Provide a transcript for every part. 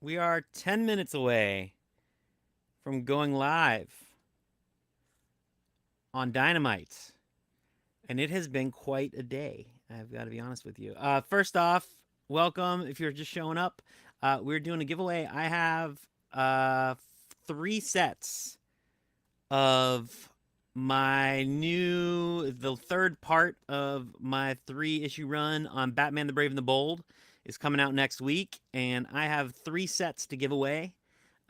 We are 10 minutes away from going live on Dynamite, and it has been quite a day. I've got to be honest with you. First off, welcome if you're just showing up. We're doing a giveaway. I have three sets of the third part of my 3-issue run on Batman the Brave and the Bold is coming out next week, and I have three sets to give away.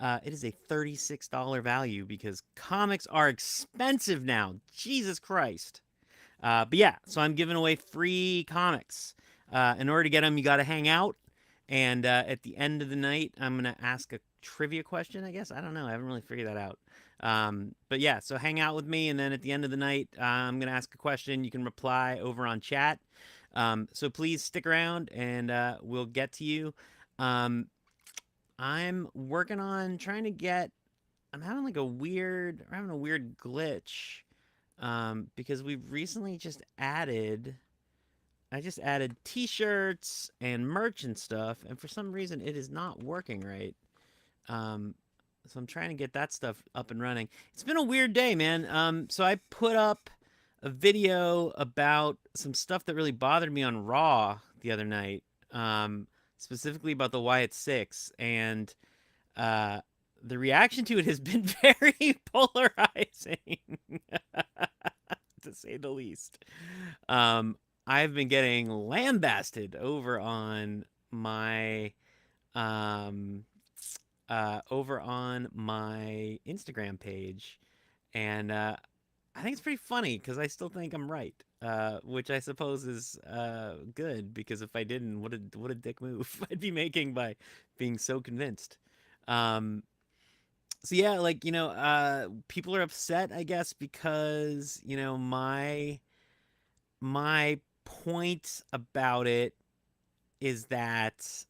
It is a $36 value because comics are expensive now. Jesus Christ. But yeah, so I'm giving away free comics. In order to get them, you got to hang out. And at the end of the night, I'm going to ask a trivia question, I guess. I don't know. I haven't really figured that out. But yeah, so hang out with me. And then at the end of the night, I'm going to ask a question. You can reply over on chat. So please stick around and we'll get to you. Um, I'm working on trying to get. I'm having like we're having a weird glitch because we've recently just added. I just added T-shirts and merch and stuff, and for some reason it is not working right. Um, so I'm trying to get that stuff up and running. It's been a weird day, man. So I put up a video about some stuff that really bothered me on Raw the other night. Specifically about the Wyatt Six, and uh, the reaction to it has been very polarizing, to say the least. Um, I've been getting lambasted um, over on my Instagram page, and I think it's pretty funny because I still think I'm right, which I suppose is good because if I didn't, what a dick move I'd be making by being so convinced. Um, so yeah, like people are upset, I guess, because my point about it is that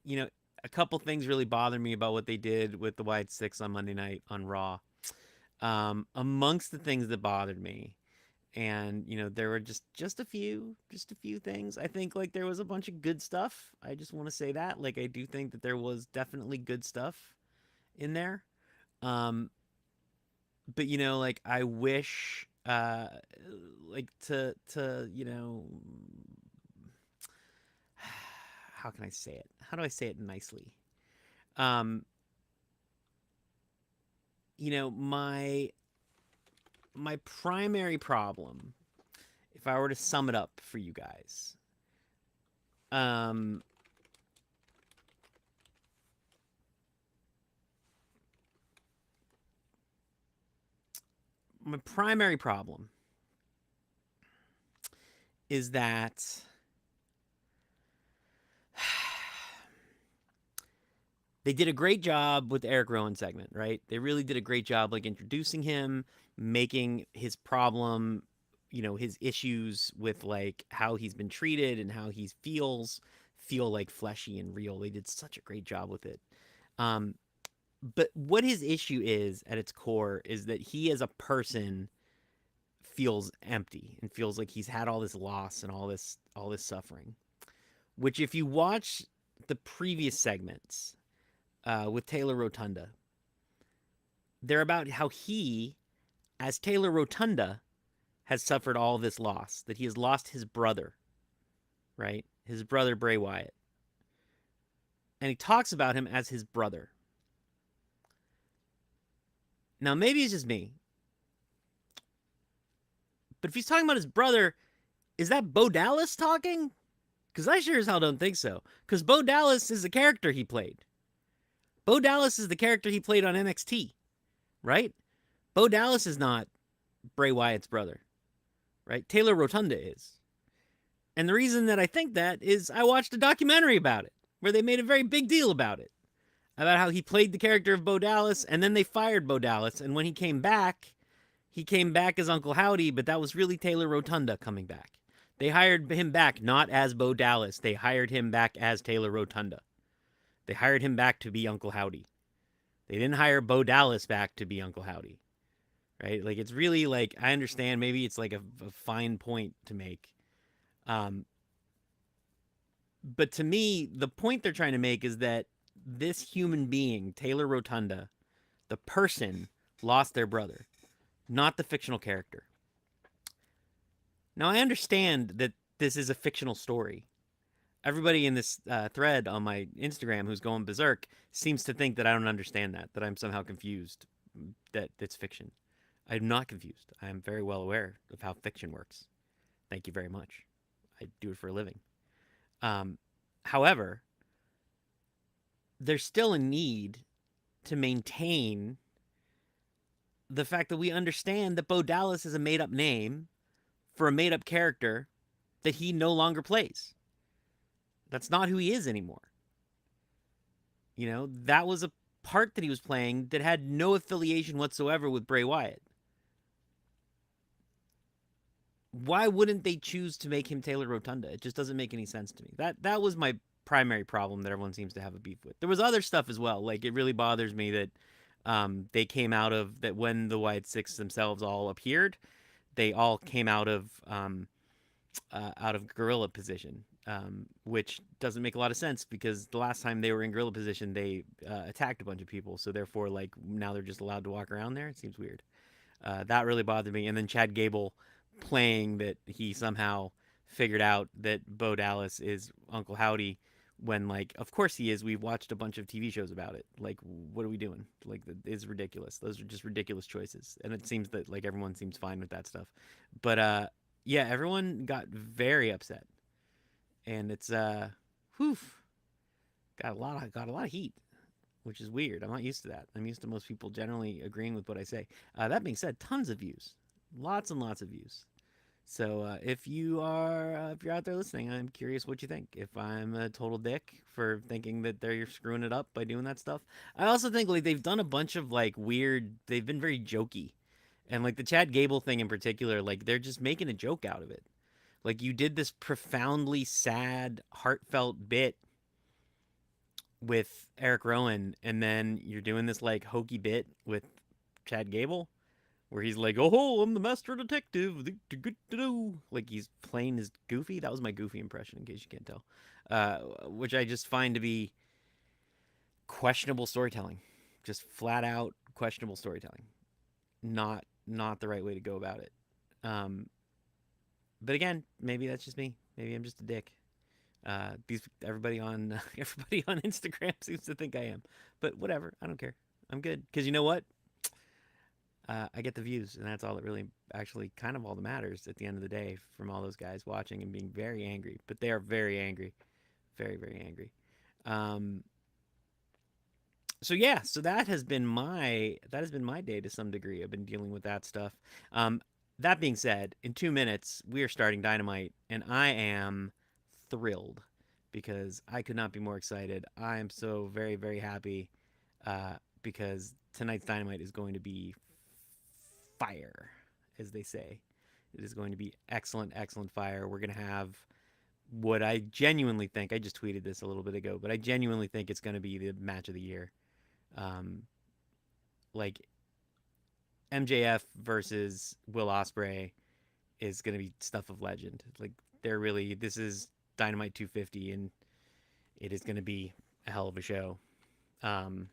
you know a couple things really bother me about what they did with the White Six on Monday night on Raw. Amongst the things that bothered me, and there were just a few things. I think like there was a bunch of good stuff. I just want to say that, like, I do think that there was definitely good stuff in there. Um, but like I wish like to how can I say it? How do I say it nicely? Um, my primary problem, if I were to sum it up for you guys, um, my primary problem is that they did a great job with the Eric Rowan segment, right? They really did a great job, like, introducing him, making his problem, his issues with like how he's been treated and how he feels feel like fleshy and real. They did such a great job with it. Um, but what his issue is at its core is that he, as a person, feels empty and feels like he's had all this loss and all this suffering. Which, if you watch the previous segments with Taylor Rotunda, they're about how he, as Taylor Rotunda, has suffered all this loss. That he has lost his brother, right? His brother Bray Wyatt, and he talks about him as his brother. Now, maybe it's just me, but if he's talking about his brother, is that Bo Dallas talking? Because I sure as hell don't think so. Because Bo Dallas is the character he played. Bo Dallas is the character he played on NXT, right? Bo Dallas is not Bray Wyatt's brother, right? Taylor Rotunda is. And the reason that I think that is I watched a documentary about it where they made a very big deal about it, about how he played the character of Bo Dallas, and then they fired Bo Dallas. And when he came back as Uncle Howdy, but that was really Taylor Rotunda coming back. They hired him back not as Bo Dallas. They hired him back as Taylor Rotunda. They hired him back to be Uncle Howdy. They didn't hire Bo Dallas back to be Uncle Howdy, right? Like, it's really like, I understand maybe it's like a fine point to make. Um, But to me, the point they're trying to make is that this human being, Taylor Rotunda, the person, lost their brother, not the fictional character. Now, I understand that this is a fictional story. Everybody in this thread on my Instagram who's going berserk seems to think that I don't understand that I'm somehow confused, that it's fiction. I'm not confused. I am very well aware of how fiction works. Thank you very much. I do it for a living. Um, However, there's still a need to maintain the fact that we understand that Bo Dallas is a made up name for a made up character that he no longer plays. That's not who he is anymore. You know, that was a part that he was playing that had no affiliation whatsoever with Bray Wyatt. Why wouldn't they choose to make him Taylor Rotunda? It just doesn't make any sense to me. That was my primary problem that everyone seems to have a beef with. There was other stuff as well. Like, it really bothers me that they came out of that when the Wyatt Six themselves all appeared. They all came out of gorilla position, which doesn't make a lot of sense because the last time they were in gorilla position, they attacked a bunch of people. So therefore, like, now they're just allowed to walk around there. It seems weird. That really bothered me. And then Chad Gable playing that he somehow figured out that Bo Dallas is Uncle Howdy when, like, of course he is. We've watched a bunch of TV shows about it. Like, what are we doing? Like, it's ridiculous. Those are just ridiculous choices. And it seems that, like, everyone seems fine with that stuff. But yeah, everyone got very upset. And it's whew, got a lot of heat, which is weird. I'm not used to that. I'm used to most people generally agreeing with what I say. That being said, tons of views, lots and lots of views. So if you're out there listening, I'm curious what you think. If I'm a total dick for thinking that they're screwing it up by doing that stuff, I also think like they've done a bunch of like weird. They've been very jokey, and like the Chad Gable thing in particular, like they're just making a joke out of it. Like you did this profoundly sad, heartfelt bit with Eric Rowan, and then you're doing this like hokey bit with Chad Gable, where he's like, "Oh, I'm the master detective," like he's playing his Goofy. That was my Goofy impression, in case you can't tell, which I just find to be questionable storytelling, just flat out questionable storytelling. Not the right way to go about it. Um, but again, maybe that's just me. Maybe I'm just a dick. These everybody on everybody on Instagram seems to think I am, but whatever. I don't care. I'm good because you know what? I get the views, and that's all that really, actually, kind of all that matters at the end of the day from all those guys watching and being very angry. But they are very angry, very very angry. Um, so yeah, so that has been my day to some degree. I've been dealing with that stuff. That being said, in 2 minutes we are starting Dynamite, and I am thrilled because I could not be more excited. I am so very very happy because tonight's Dynamite is going to be fire, as they say. It is going to be excellent, excellent fire. We're going to have what I genuinely think, I just tweeted this a little bit ago, but I genuinely think it's going to be the match of the year. Um, like MJF versus Will Ospreay is going to be stuff of legend. Like they're really, this is Dynamite 250, and it is going to be a hell of a show. Um,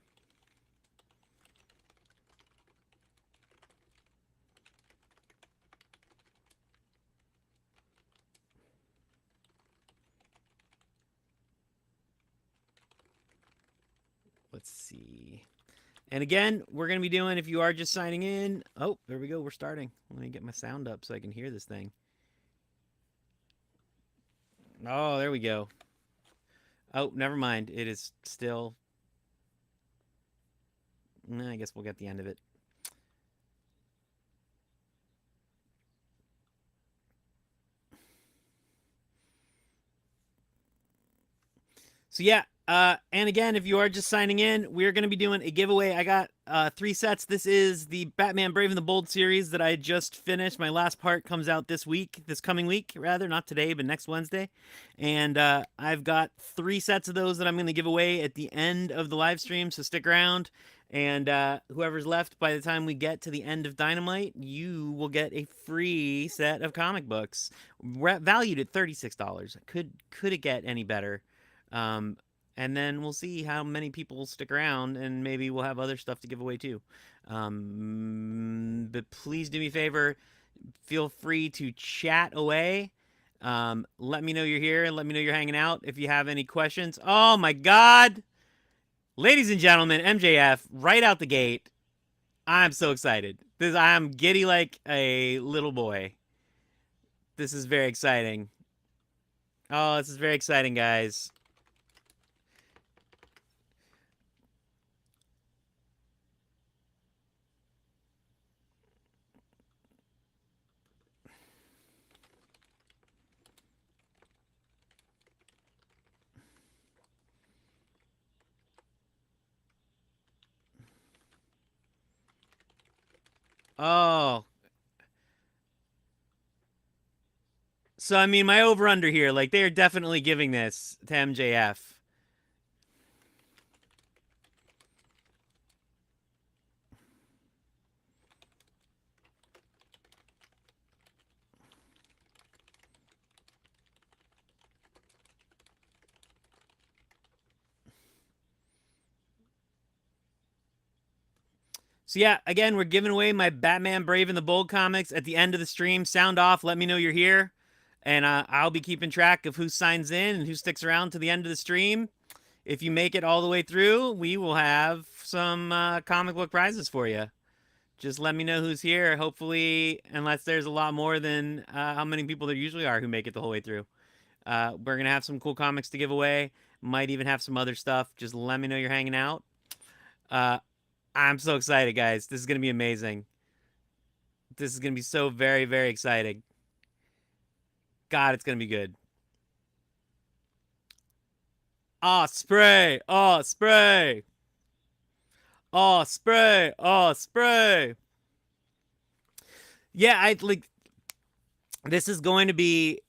let's see. And again, we're going to be doing, if you are just signing in, oh, there we go. We're starting. Let me get my sound up so I can hear this thing. Oh, there we go. Oh, never mind. It is still. I guess we'll get the end of it. So yeah, And again, if you are just signing in, we're going to be doing a giveaway. I got 3 sets. This is the Batman Brave and the Bold series that I just finished. My last part comes out this coming week, rather, not today, but next Wednesday. And I've got 3 sets of those that I'm going to give away at the end of the live stream, so stick around. And whoever's left by the time we get to the end of Dynamite, you will get a free set of comic books, valued at $36. Could it get any better? Um, and then we'll see how many people stick around, and maybe we'll have other stuff to give away too. But please do me a favor, feel free to chat away. Let me know you're here. Let me know you're hanging out. If you have any questions, oh my God, ladies and gentlemen, MJF right out the gate. I'm so excited. I'm giddy like a little boy. This is very exciting. Oh, this is very exciting, guys. Oh, so I mean, my over under here, like they are definitely giving this to MJF. So yeah, again, we're giving away my Batman Brave and the Bold comics at the end of the stream. Sound off. Let me know you're here, and I'll be keeping track of who signs in and who sticks around to the end of the stream. If you make it all the way through, we will have some comic book prizes for you. Just let me know who's here. Hopefully, unless there's a lot more than how many people there usually are who make it the whole way through. We're gonna have some cool comics to give away. Might even have some other stuff. Just let me know you're hanging out. Uh, I'm so excited, guys. This is gonna be amazing. This is gonna be so very, very exciting. God, it's gonna be good. Ospreay! Ospreay! Ospreay! Ospreay! Yeah, I like. This is going to be.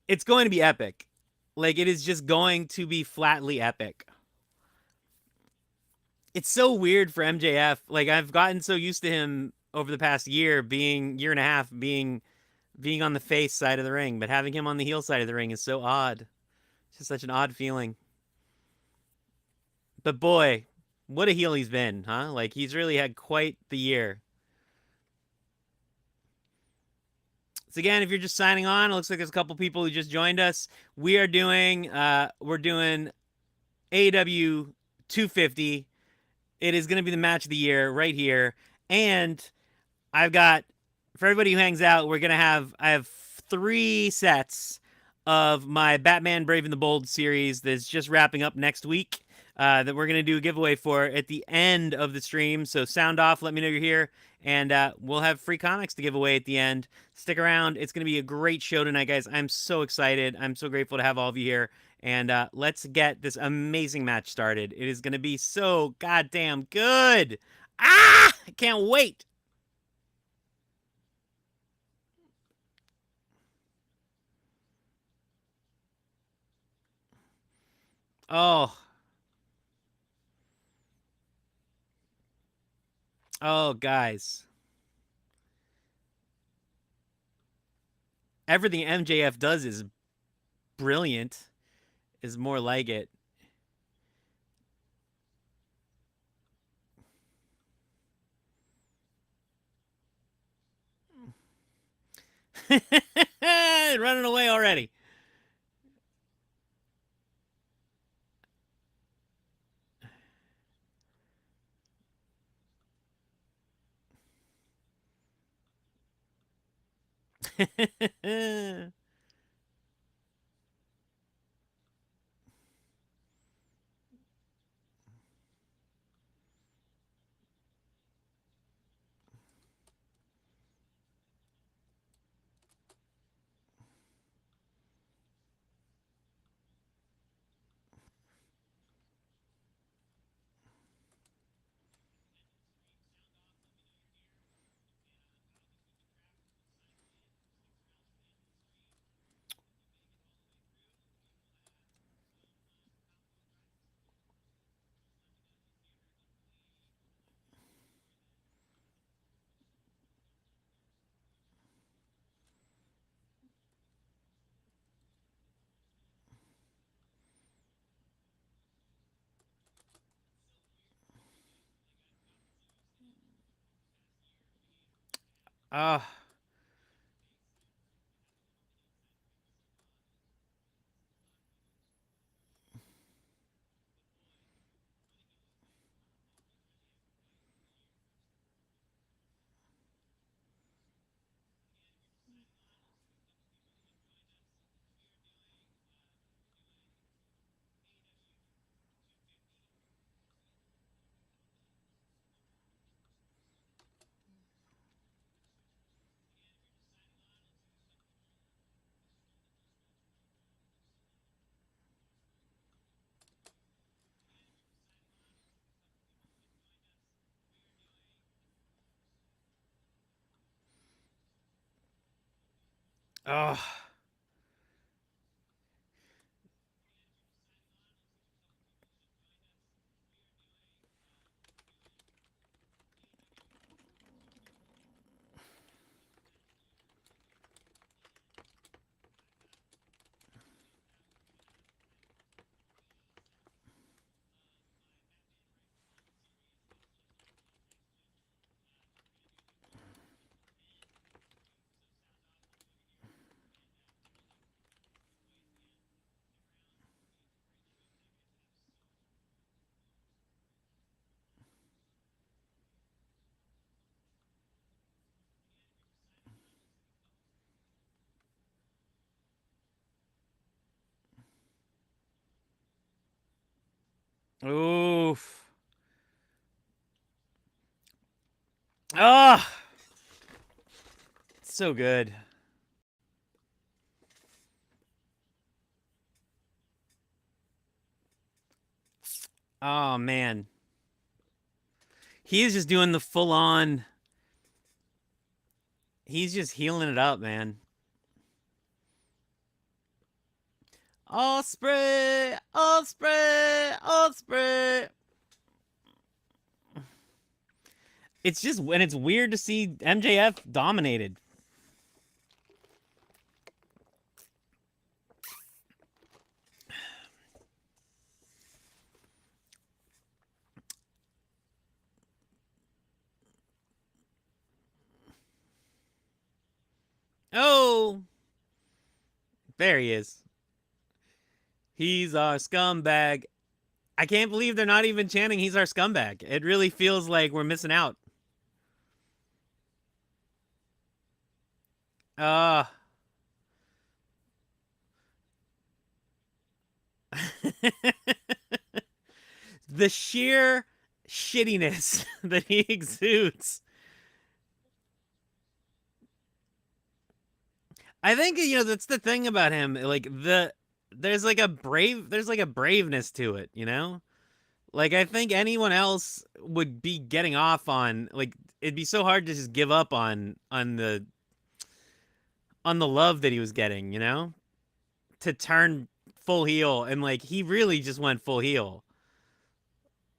It's going to be epic. Like it is just going to be flatly epic. It's so weird for MJF. Like I've gotten so used to him over the past year and a half, being on the face side of the ring, but having him on the heel side of the ring is so odd. It's just such an odd feeling. But boy, what a heel he's been, huh? Like he's really had quite the year. So again, if you're just signing on, it looks like there's a couple people who just joined us. We're doing AEW 250. It is going to be the match of the year right here. And I've got, for everybody who hangs out, I have 3 sets of my Batman Brave and the Bold series that's just wrapping up next week, that we're going to do a giveaway for at the end of the stream. So sound off, let me know you're here, and we'll have free comics to give away at the end. Stick around. It's going to be a great show tonight, guys. I'm so excited. I'm so grateful to have all of you here. And let's get this amazing match started. It is going to be so goddamn good. Ah! I can't wait. Oh, oh, guys. Everything MJF does is brilliant, is more like it. Running away already. Oh, oh, oof. Oh, so good. Oh man, he is just doing the full on. He's just healing it up, man. Ospreay, Ospreay, Ospreay. It's just when it's weird to see MJF dominated. Oh, there he is. He's our scumbag. I can't believe they're not even chanting he's our scumbag. It really feels like we're missing out. Uh the sheer shittiness that he exudes. I think that's the thing about him. Like there's like a braveness to it, you know? Like I think anyone else would be getting off on like it'd be so hard to just give up on the love that he was getting, you know? To turn full heel and like he really just went full heel.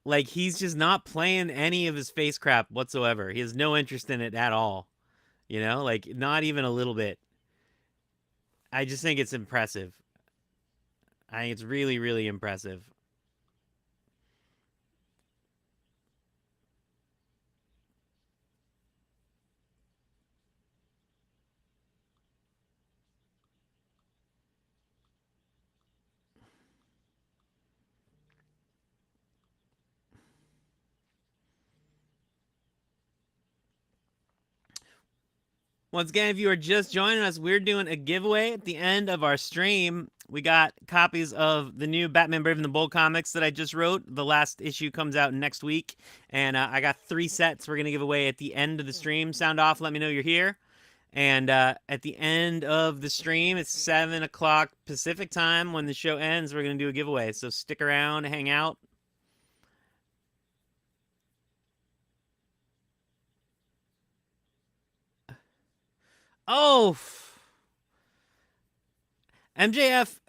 Like he's just not playing any of his face crap whatsoever. He has no interest in it at all. You know, like not even a little bit. I just think it's impressive. I think it's really, really impressive. Once again, if you are just joining us, we're doing a giveaway at the end of our stream. We got copies of the new Batman Brave and the Bold comics that I just wrote. The last issue comes out next week. And I got 3 sets we're going to give away at the end of the stream. Sound off, let me know you're here. And at the end of the stream, it's 7 o'clock Pacific time. When the show ends, we're going to do a giveaway. So stick around, hang out. Oh, MJF.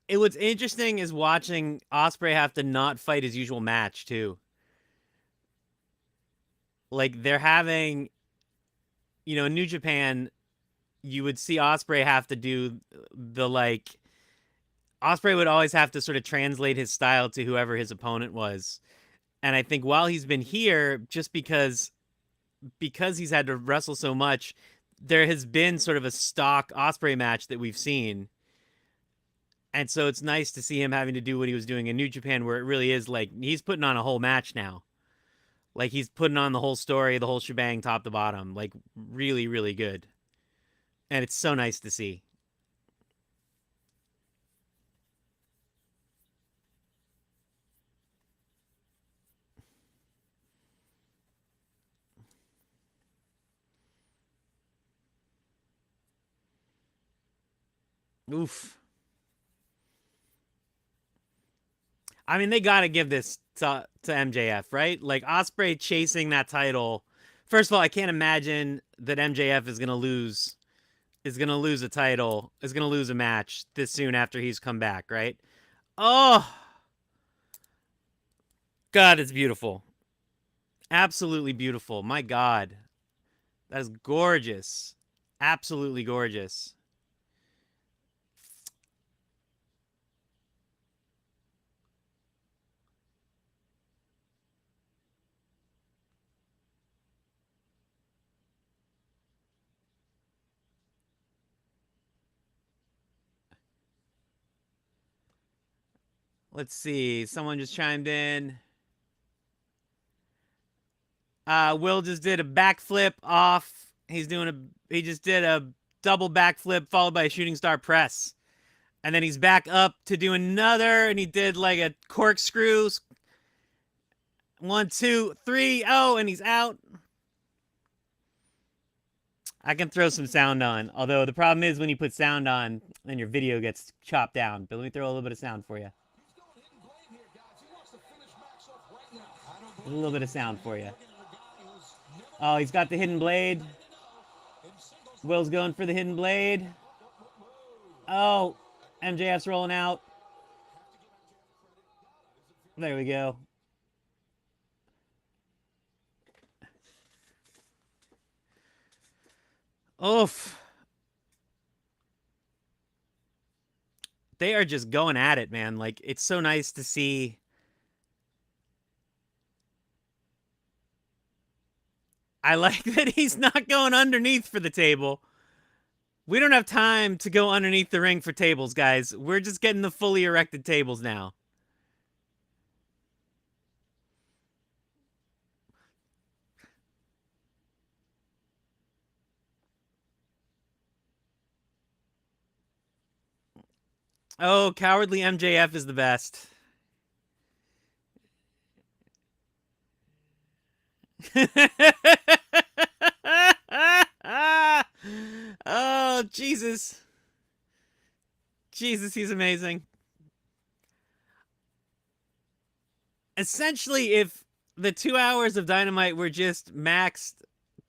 What's interesting is watching Ospreay have to not fight his usual match, too. Like, they're having, in New Japan, you would see Ospreay have to do the, like, Ospreay would always have to sort of translate his style to whoever his opponent was. And I think while he's been here, just because because he's had to wrestle so much, there has been sort of a stock Ospreay match that we've seen. And so it's nice to see him having to do what he was doing in New Japan, where it really is like he's putting on a whole match now. Like he's putting on the whole story, the whole shebang, top to bottom. Like really, really good. And it's so nice to see. Oof. I mean, they got to give this to MJF, right? Like Ospreay chasing that title. First of all, I can't imagine that MJF is gonna lose a title, is gonna lose a match this soon after he's come back, right? Oh God, it's beautiful. Absolutely beautiful. My God. That is gorgeous. Absolutely gorgeous. Let's see. Someone just chimed in. Will just did a backflip off. He just did a double backflip followed by a shooting star press. And then he's back up to do another, and he did like a corkscrew. 1, 2, 3. Oh, and he's out. I can throw some sound on. Although the problem is when you put sound on, then your video gets chopped down. But let me throw a little bit of sound for you. A little bit of sound for you. Oh, he's got the hidden blade. Will's going for the hidden blade. Oh, MJF's rolling out. There we go. Oof. They are just going at it, man. Like, it's so nice to see. I like that he's not going underneath for the table. We don't have time to go underneath the ring for tables, guys. We're just getting the fully erected tables now. Oh, cowardly MJF is the best. Oh, Jesus. Jesus, he's amazing. Essentially, if the 2 hours of Dynamite were just Max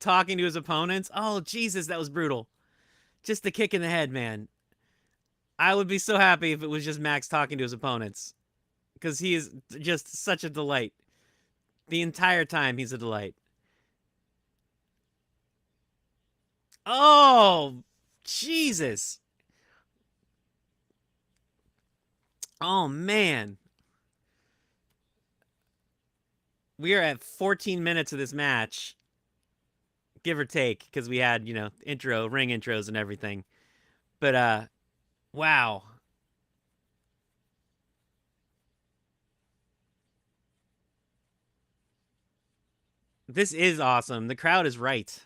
talking to his opponents, oh, Jesus, that was brutal. Just the kick in the head, man. I would be so happy if it was just Max talking to his opponents. Because he is just such a delight. The entire time, he's a delight. Oh, Jesus. Oh, man. We are at 14 minutes of this match, give or take, because we had, ring intros and everything. But, wow. This is awesome. The crowd is right.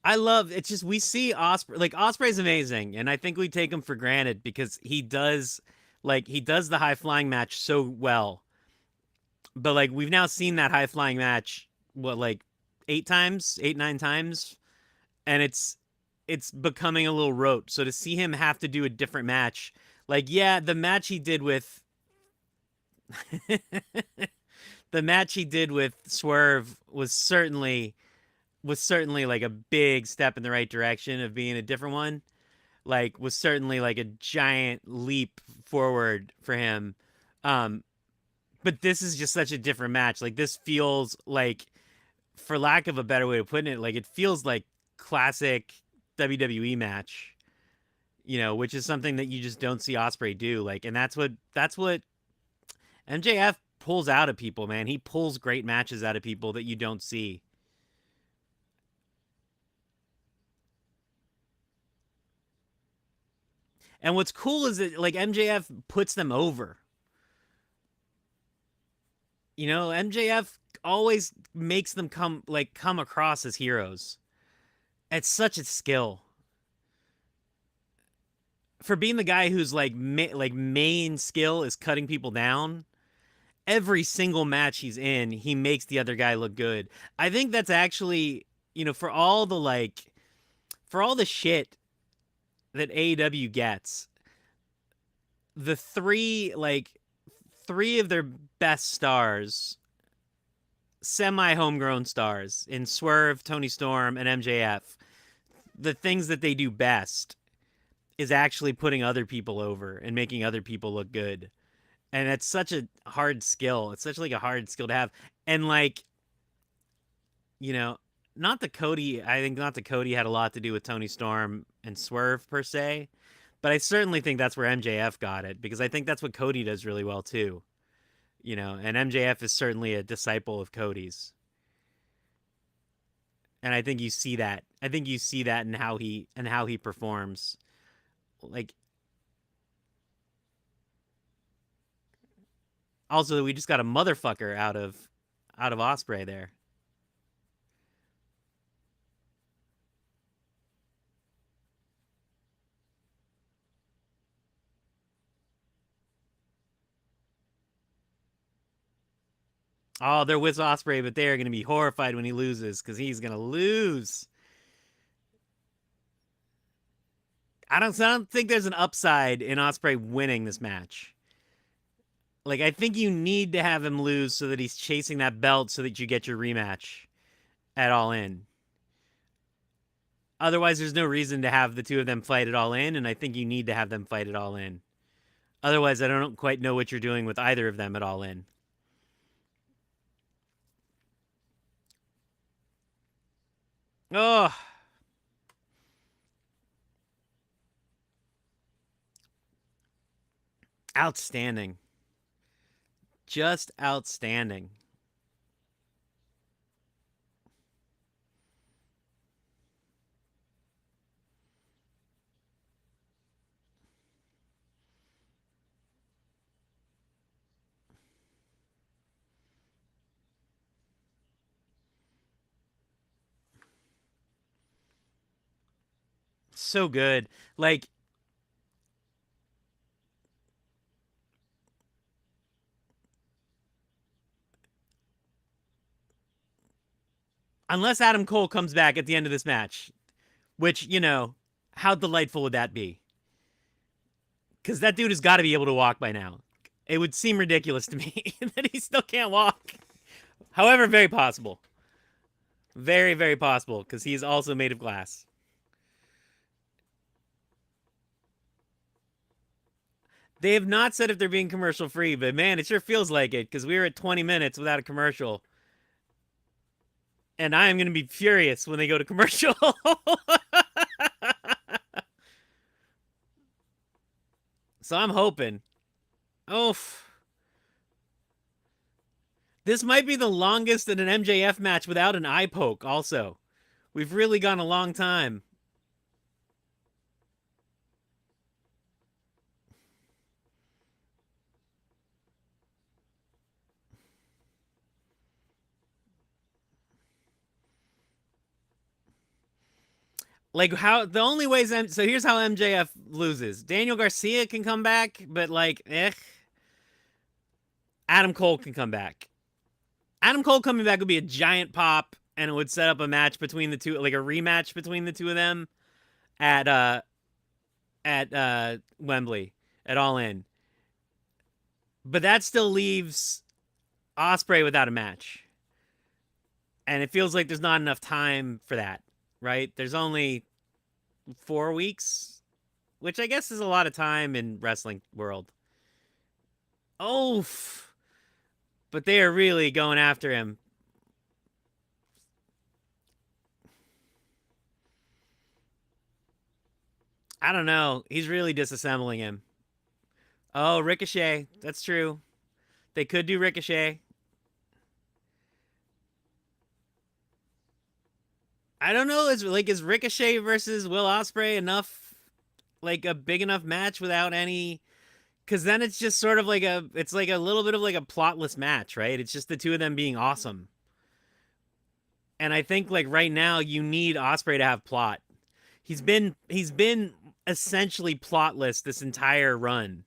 I love it's just we see Ospreay like Ospreay's amazing, and I think we take him for granted because he does the high flying match so well. But like we've now seen that high flying match what like 8 times, 8, 9 times, and it's becoming a little rote. So to see him have to do a different match, like yeah, the match he did with the match he did with Swerve was certainly like a big step in the right direction of being a different one. Like was certainly like a giant leap forward for him. Um, but this is just such a different match. Like this feels like, for lack of a better way of putting it, like it feels like classic WWE match. Which is something that you just don't see Ospreay do. Like, and that's what MJF pulls out of people, man. He pulls great matches out of people that you don't see. And what's cool is that like MJF puts them over. You know, MJF always makes them come across as heroes. It's such a skill for being the guy who's like main skill is cutting people down. Every single match he's in, he makes the other guy look good. I think that's actually, you know, for all the shit that AEW gets, the three of their best stars, semi homegrown stars in Swerve, Tony Storm, and MJF, the things that they do best is actually putting other people over and making other people look good. And it's such a hard skill. It's such like a hard skill to have. And like, you know, not that Cody, I think not that Cody had a lot to do with Tony Storm and Swerve per se, but I certainly think that's where MJF got it because I think that's what Cody does really well too. You know, and MJF is certainly a disciple of Cody's. And I think you see that. I think you see that in how he performs. Like also we just got a motherfucker out of Ospreay there. Oh, they're with Ospreay, but they're going to be horrified when he loses because he's going to lose. I don't think there's an upside in Ospreay winning this match. Like, I think you need to have him lose so that he's chasing that belt so that you get your rematch at All In. Otherwise, there's no reason to have the two of them fight at All In, and I think you need to have them fight at All In. Otherwise, I don't quite know what you're doing with either of them at All In. Oh, outstanding. Just outstanding. So good. Like, unless Adam Cole comes back at the end of this match, which, you know, how delightful would that be? Because that dude has got to be able to walk by now. It would seem ridiculous to me that he still can't walk. However, very possible. Very, very possible because he's also made of glass. They have not said if they're being commercial free, but man, it sure feels like it because we were at 20 minutes without a commercial. And I am going to be furious when they go to commercial. So I'm hoping. Oof. This might be the longest in an MJF match without an eye poke, also. We've really gone a long time. Like how the only ways so here's how MJF loses. Daniel Garcia can come back, but like Adam Cole can come back. Adam Cole coming back would be a giant pop and it would set up a match between the two, like a rematch between the two of them at Wembley at All In. But that still leaves Ospreay without a match. And it feels like there's not enough time for that, right? There's only 4 weeks, which I guess is a lot of time in wrestling world. Oh, but they are really going after him. I don't know. He's really disassembling him. Oh, Ricochet. That's true. They could do Ricochet. I don't know. Is Ricochet versus Will Ospreay enough, like a big enough match without any? Because then it's just sort of like it's like a little bit of like a plotless match, right? It's just the two of them being awesome. And I think like right now you need Ospreay to have plot. He's been essentially plotless this entire run.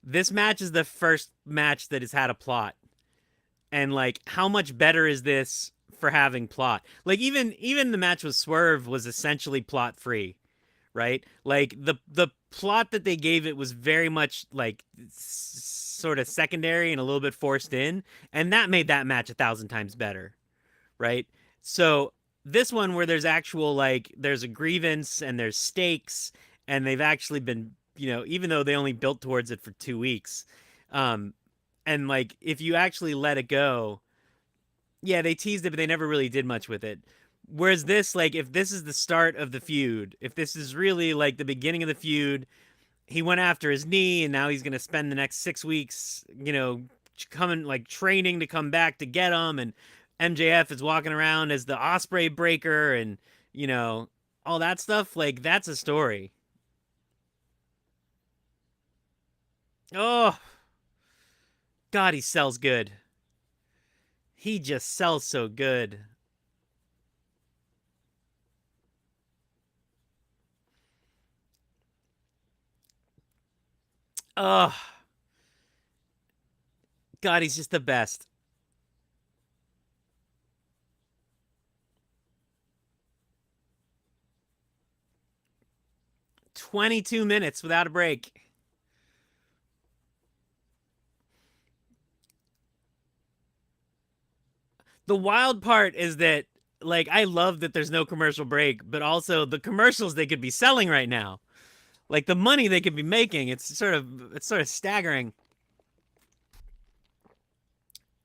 This match is the first match that has had a plot. And like how much better is this for having plot? Like even the match with Swerve was essentially plot free, right? Like the plot that they gave it was very much like sort of secondary and a little bit forced in, and that made that match 1,000 times better, right? So this one where there's actual like there's a grievance and there's stakes and they've actually been, even though they only built towards it for 2 weeks, um, and like if you actually let it go, yeah, they teased it, but they never really did much with it. Whereas this, like, if this is the start of the feud, if this is really like the beginning of the feud, he went after his knee, and now he's gonna spend the next 6 weeks, coming like training to come back to get him, and MJF is walking around as the Osprey breaker, and you know all that stuff. Like, that's a story. Oh God, he sells good. He just sells so good. Oh God, he's just the best. 22 minutes without a break. The wild part is that, like, I love that there's no commercial break, but also the commercials they could be selling right now, like the money they could be making. It's sort of staggering.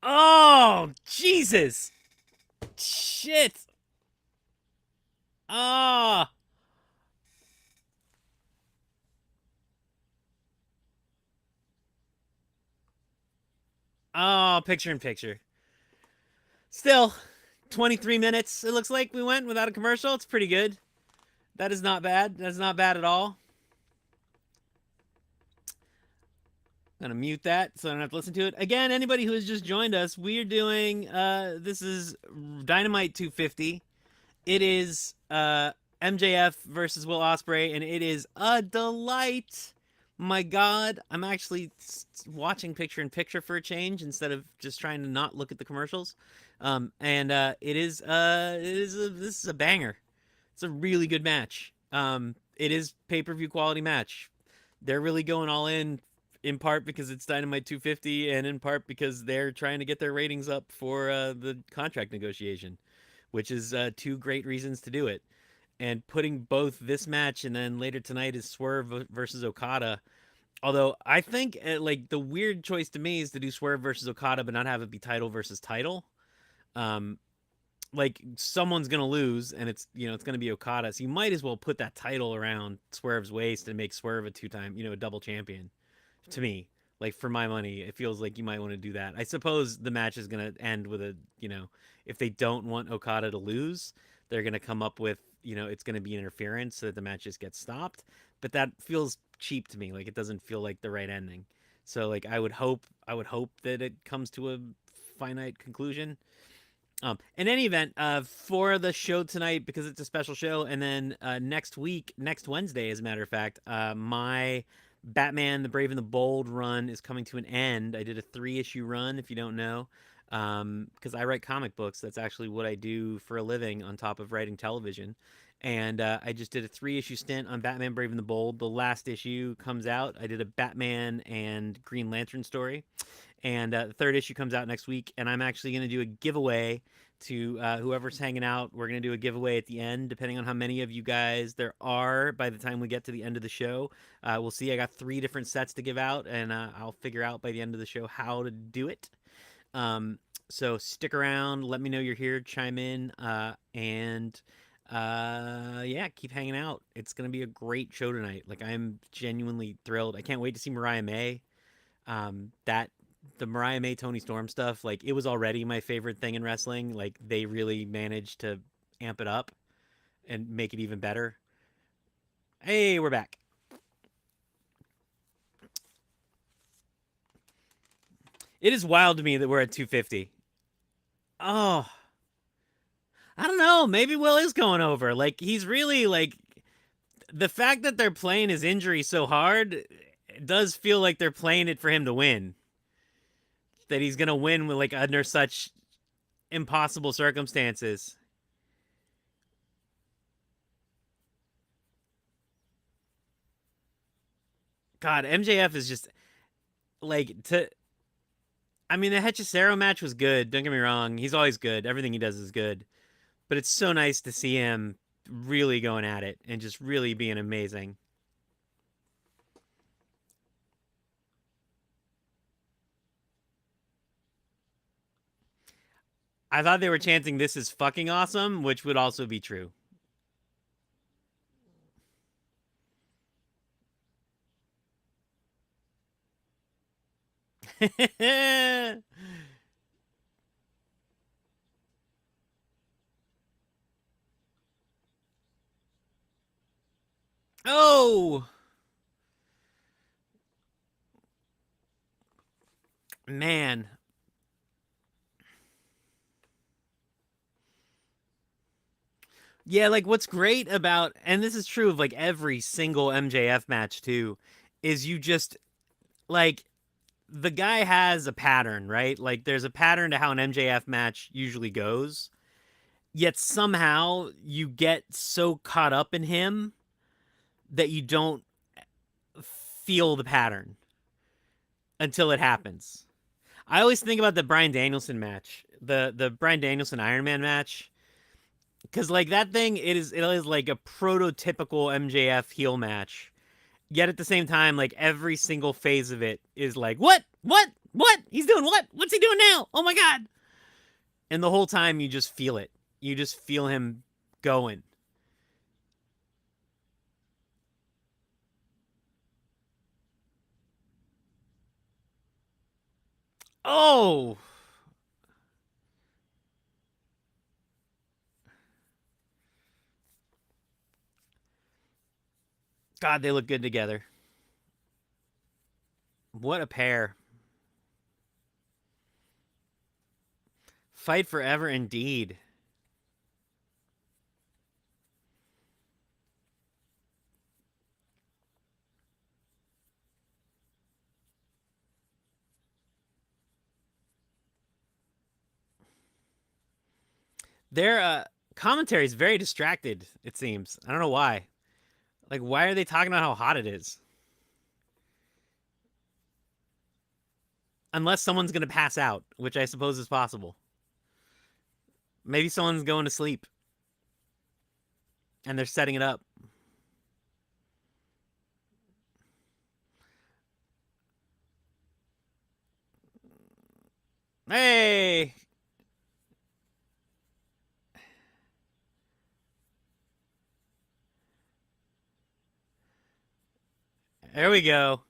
Oh Jesus, shit. Oh, oh, picture in picture. Still, 23 minutes. It looks like we went without a commercial. It's pretty good. That is not bad. That's not bad at all. I'm gonna mute that so I don't have to listen to it again. Anybody who has just joined us, we're doing this is Dynamite 250. It is MJF versus Will Ospreay, and it is a delight. My God, I'm actually watching picture in picture for a change instead of just trying to not look at the commercials. And this is a banger. It's a really good match. It is pay-per-view quality match. They're really going all in part because it's Dynamite 250, and in part because they're trying to get their ratings up for the contract negotiation, which is two great reasons to do it. And putting both this match and then later tonight is Swerve versus Okada. Although I think like the weird choice to me is to do Swerve versus Okada, but not have it be title versus title. Um, like someone's gonna lose, and it's gonna be Okada, so you might as well put that title around Swerve's waist and make Swerve a two-time, a double champion. To me, like for my money, it feels like you might want to do that. I suppose the match is gonna end with if they don't want Okada to lose, they're gonna come up with, it's gonna be interference so that the match just gets stopped. But that feels cheap to me. Like it doesn't feel like the right ending. So like I would hope that it comes to a finite conclusion. In any event, for the show tonight, because it's a special show, and then next week, next Wednesday, as a matter of fact, my Batman: The Brave and the Bold run is coming to an end. I did a 3-issue run, if you don't know, because I write comic books. That's actually what I do for a living, on top of writing television. And I just did a 3-issue stint on Batman: Brave and the Bold. The last issue comes out. I did a Batman and Green Lantern story, and the third issue comes out next week. And I'm actually going to do a giveaway to whoever's hanging out. We're going to do a giveaway at the end, depending on how many of you guys there are by the time we get to the end of the show. We'll see. I got 3 different sets to give out, and I'll figure out by the end of the show how to do it. Um, so stick around. Let me know you're here. Chime in. And yeah, keep hanging out. It's going to be a great show tonight. Like, I'm genuinely thrilled. I can't wait to see Mariah May. That the Mariah May Tony Storm stuff, like it was already my favorite thing in wrestling. Like they really managed to amp it up and make it even better. Hey, we're back. It is wild to me that we're at 250. Oh, I don't know. Maybe Will is going over. Like he's really like the fact that they're playing his injury so hard. It does feel like they're playing it for him to win. That he's gonna win with like under such impossible circumstances. God, MJF is just like to. I mean, the Hechicero match was good. Don't get me wrong; he's always good. Everything he does is good. But it's so nice to see him really going at it and just really being amazing. I thought they were chanting "This is fucking awesome," which would also be true. Oh man, yeah. Like what's great about, and this is true of like every single MJF match too, is you just like the guy has a pattern, right? Like there's a pattern to how an MJF match usually goes. Yet somehow you get so caught up in him that you don't feel the pattern until it happens. I always think about the Bryan Danielson match, the Bryan Danielson Iron Man match, because like that thing, it is like a prototypical MJF heel match. Yet at the same time, like every single phase of it is like, what? He's doing what? What's he doing now? Oh my god! And the whole time you just feel it. You just feel him going. Oh, God, they look good together. What a pair. Fight forever indeed. Their commentary is very distracted, it seems. I don't know why. Like, why are they talking about how hot it is? Unless someone's going to pass out, which I suppose is possible. Maybe someone's going to sleep and they're setting it up. Hey! There we go.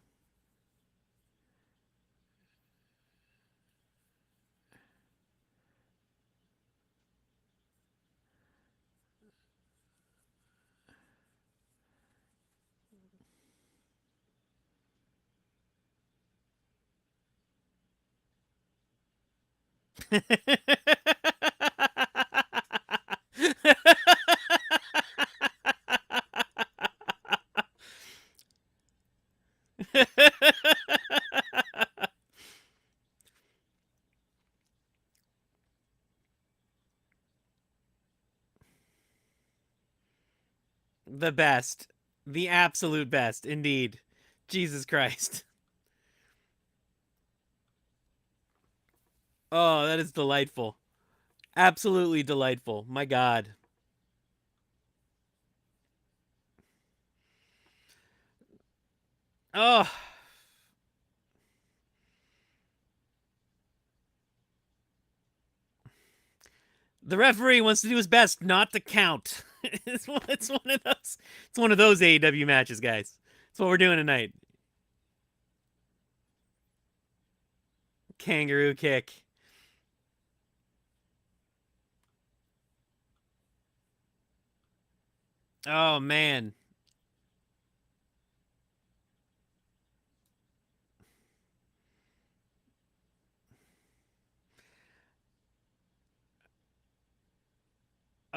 The best. The absolute best, indeed. Jesus Christ. Oh, that is delightful. Absolutely delightful. My God. Oh, the referee wants to do his best not to count. It's one of those. It's one of those AEW matches, guys. That's what we're doing tonight. Kangaroo kick. Oh man.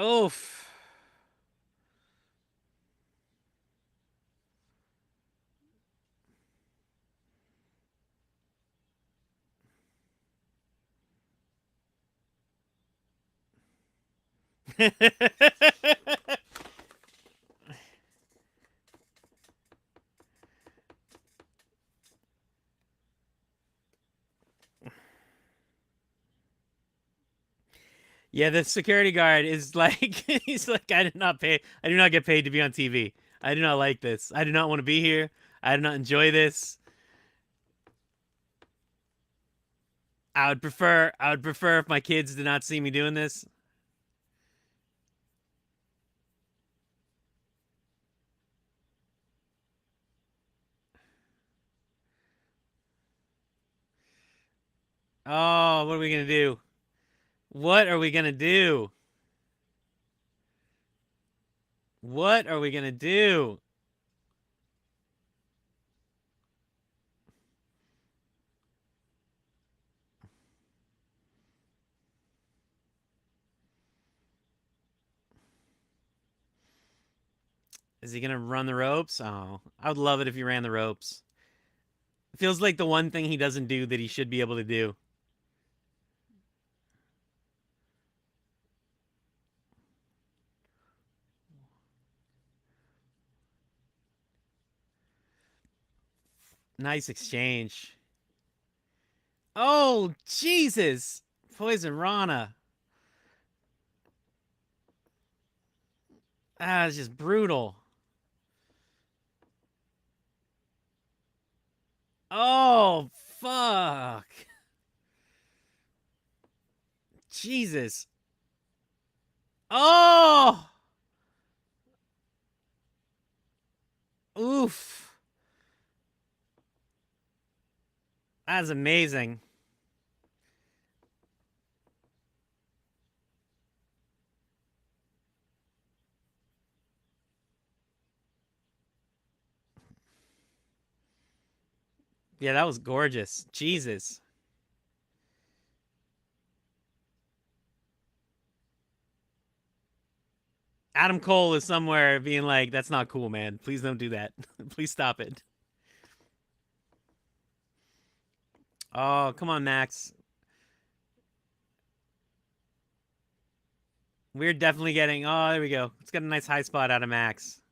Oof. Yeah, the security guard is like, he's like, I did not pay. I do not get paid to be on TV. I do not like this. I do not want to be here. I do not enjoy this. I would prefer if my kids did not see me doing this. Oh, what are we gonna do? What are we gonna do? What are we gonna do? Is he gonna run the ropes? Oh, I would love it if he ran the ropes. It feels like the one thing he doesn't do that he should be able to do. Nice exchange. Oh, Jesus. Poison Rana. Ah, it's just brutal. Oh, fuck. Jesus. Oh! Oof. That's amazing. Yeah, that was gorgeous. Jesus. Adam Cole is somewhere being like, that's not cool, man. Please don't do that. Please stop it. Oh, come on, Max. We're definitely getting. Oh, there we go. Let's get a nice high spot out of Max.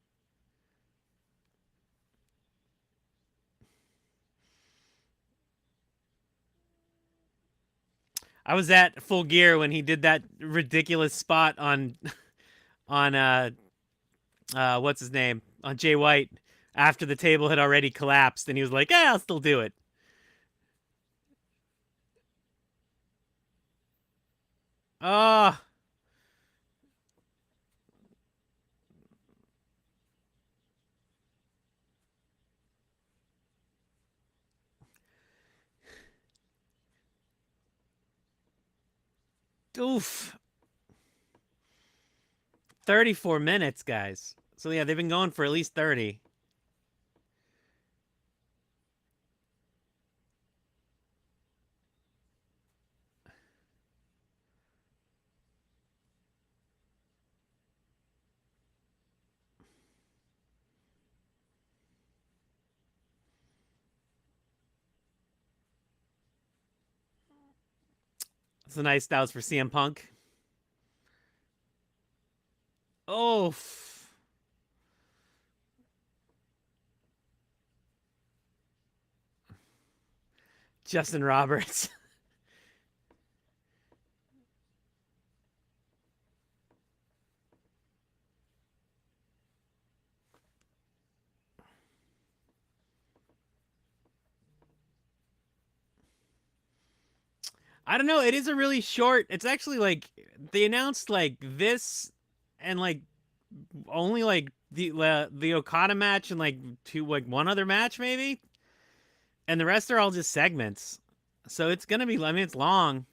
I was at Full Gear when he did that ridiculous spot on what's his name, on Jay White, after the table had already collapsed, and he was like, "Yeah, I'll still do it." Oh, oof. 34 minutes, guys. So yeah, they've been going for at least 30. It's a nice. That was for CM Punk. Oh, Justin Roberts. I don't know. It is a really short. It's actually like they announced like this and like only like the Okada match and like two like one other match maybe, and the rest are all just segments. So it's gonna be. I mean, it's long.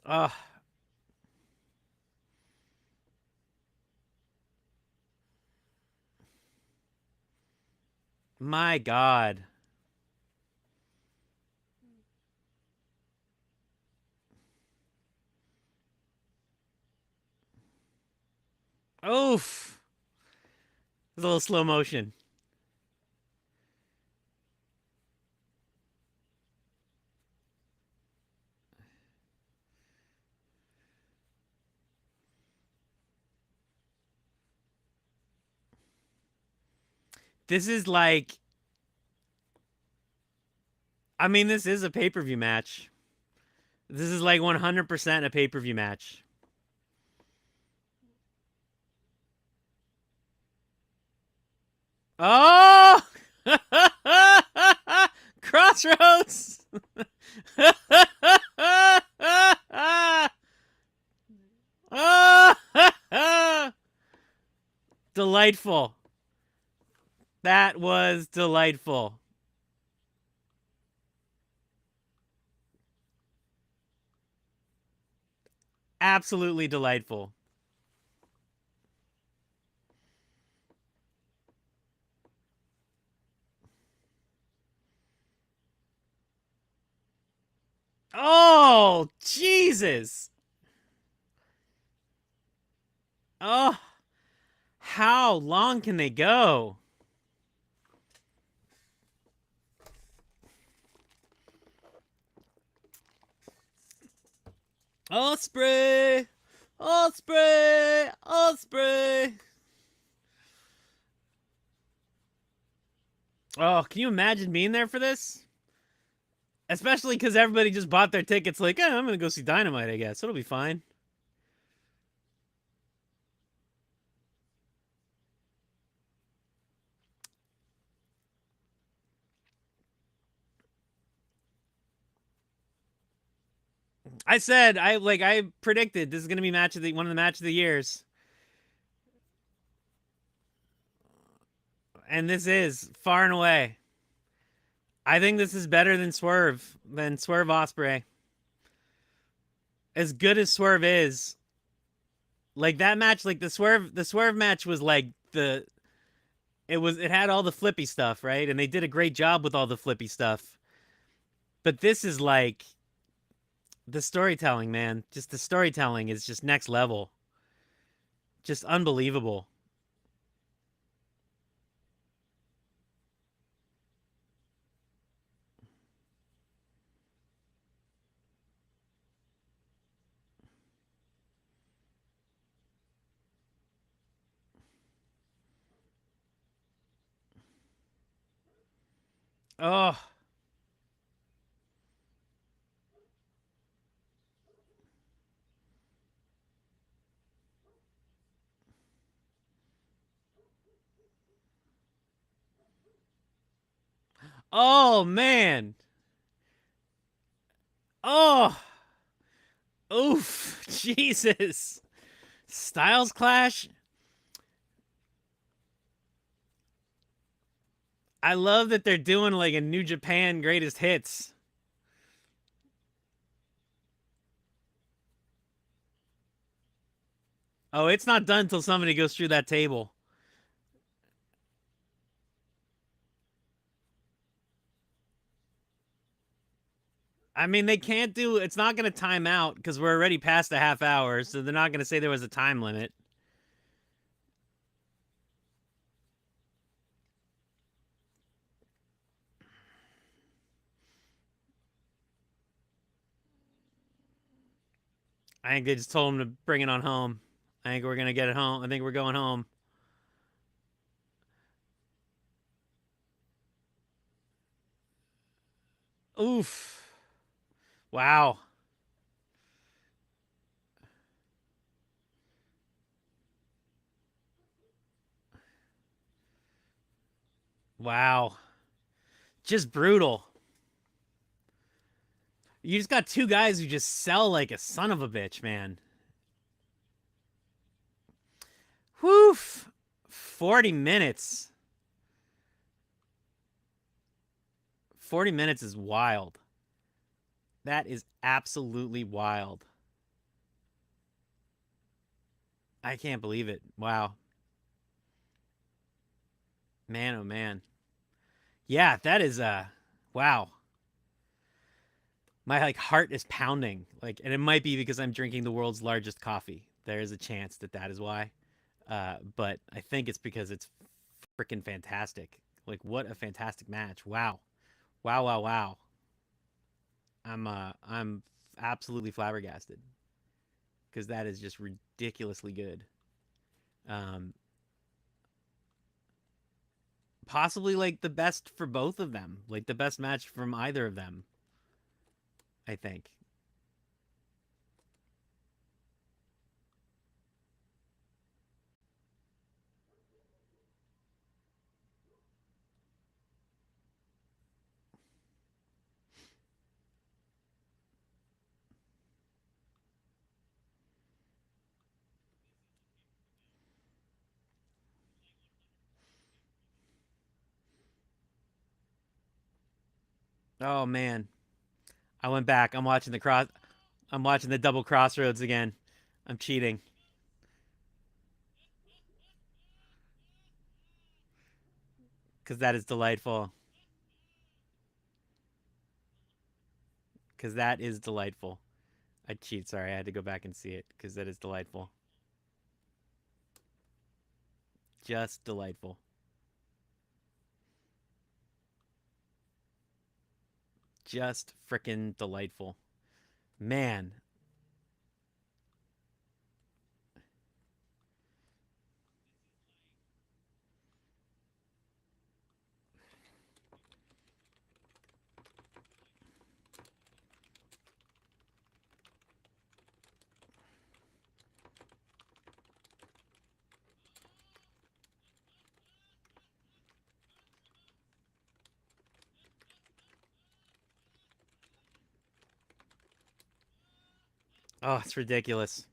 Oh my god. Oof. It's a little slow motion. This is like. I mean, this is a pay per view match. This is like 100% a pay per view match. Oh! Crossroads! Delightful. That was delightful. Absolutely delightful. Oh, Jesus. Oh, how long can they go? Ospreay! Ospreay! Ospreay! Oh, can you imagine being there for this? Especially because everybody just bought their tickets like, I'm going to go see Dynamite, I guess. It'll be fine. I predicted this is going to be one of the match of the years. And this is far and away. I think this is better than Swerve Ospreay. As good as Swerve is, like that match, like the Swerve match was like it had all the flippy stuff, right? And they did a great job with all the flippy stuff. But this is like the storytelling, man. Just the storytelling is just next level. Just unbelievable. Oh, oh man. Oh, oof, Jesus. Styles Clash. I love that they're doing like a New Japan greatest hits. Oh, it's not done until somebody goes through that table. I mean, they can't do it's not going to time out because we're already past a half hour, so they're not going to say there was a time limit. I think they just told him to bring it on home. I think we're going to get it home. I think we're going home. Oof. Wow. Wow. Just brutal. You just got two guys who just sell like a son of a bitch, man. Whew. 40 minutes. 40 minutes is wild. That is absolutely wild. I can't believe it. Wow. Man, oh man. Yeah, that is wow. My like heart is pounding. Like, and it might be because I'm drinking the world's largest coffee. There is a chance that that is why. But I think it's because it's freaking fantastic. Like, what a fantastic match. Wow. Wow, wow, wow. I'm absolutely flabbergasted because that is just ridiculously good. Um, Possibly like the best for both of them, like the best match from either of them. I think. Oh man, I went back. I'm watching the cross. I'm watching the double crossroads again. I'm cheating because that is delightful. Because that is delightful. I cheat. Sorry, I had to go back and see it because that is delightful. Just delightful. Just freaking delightful. Man. Oh, it's ridiculous.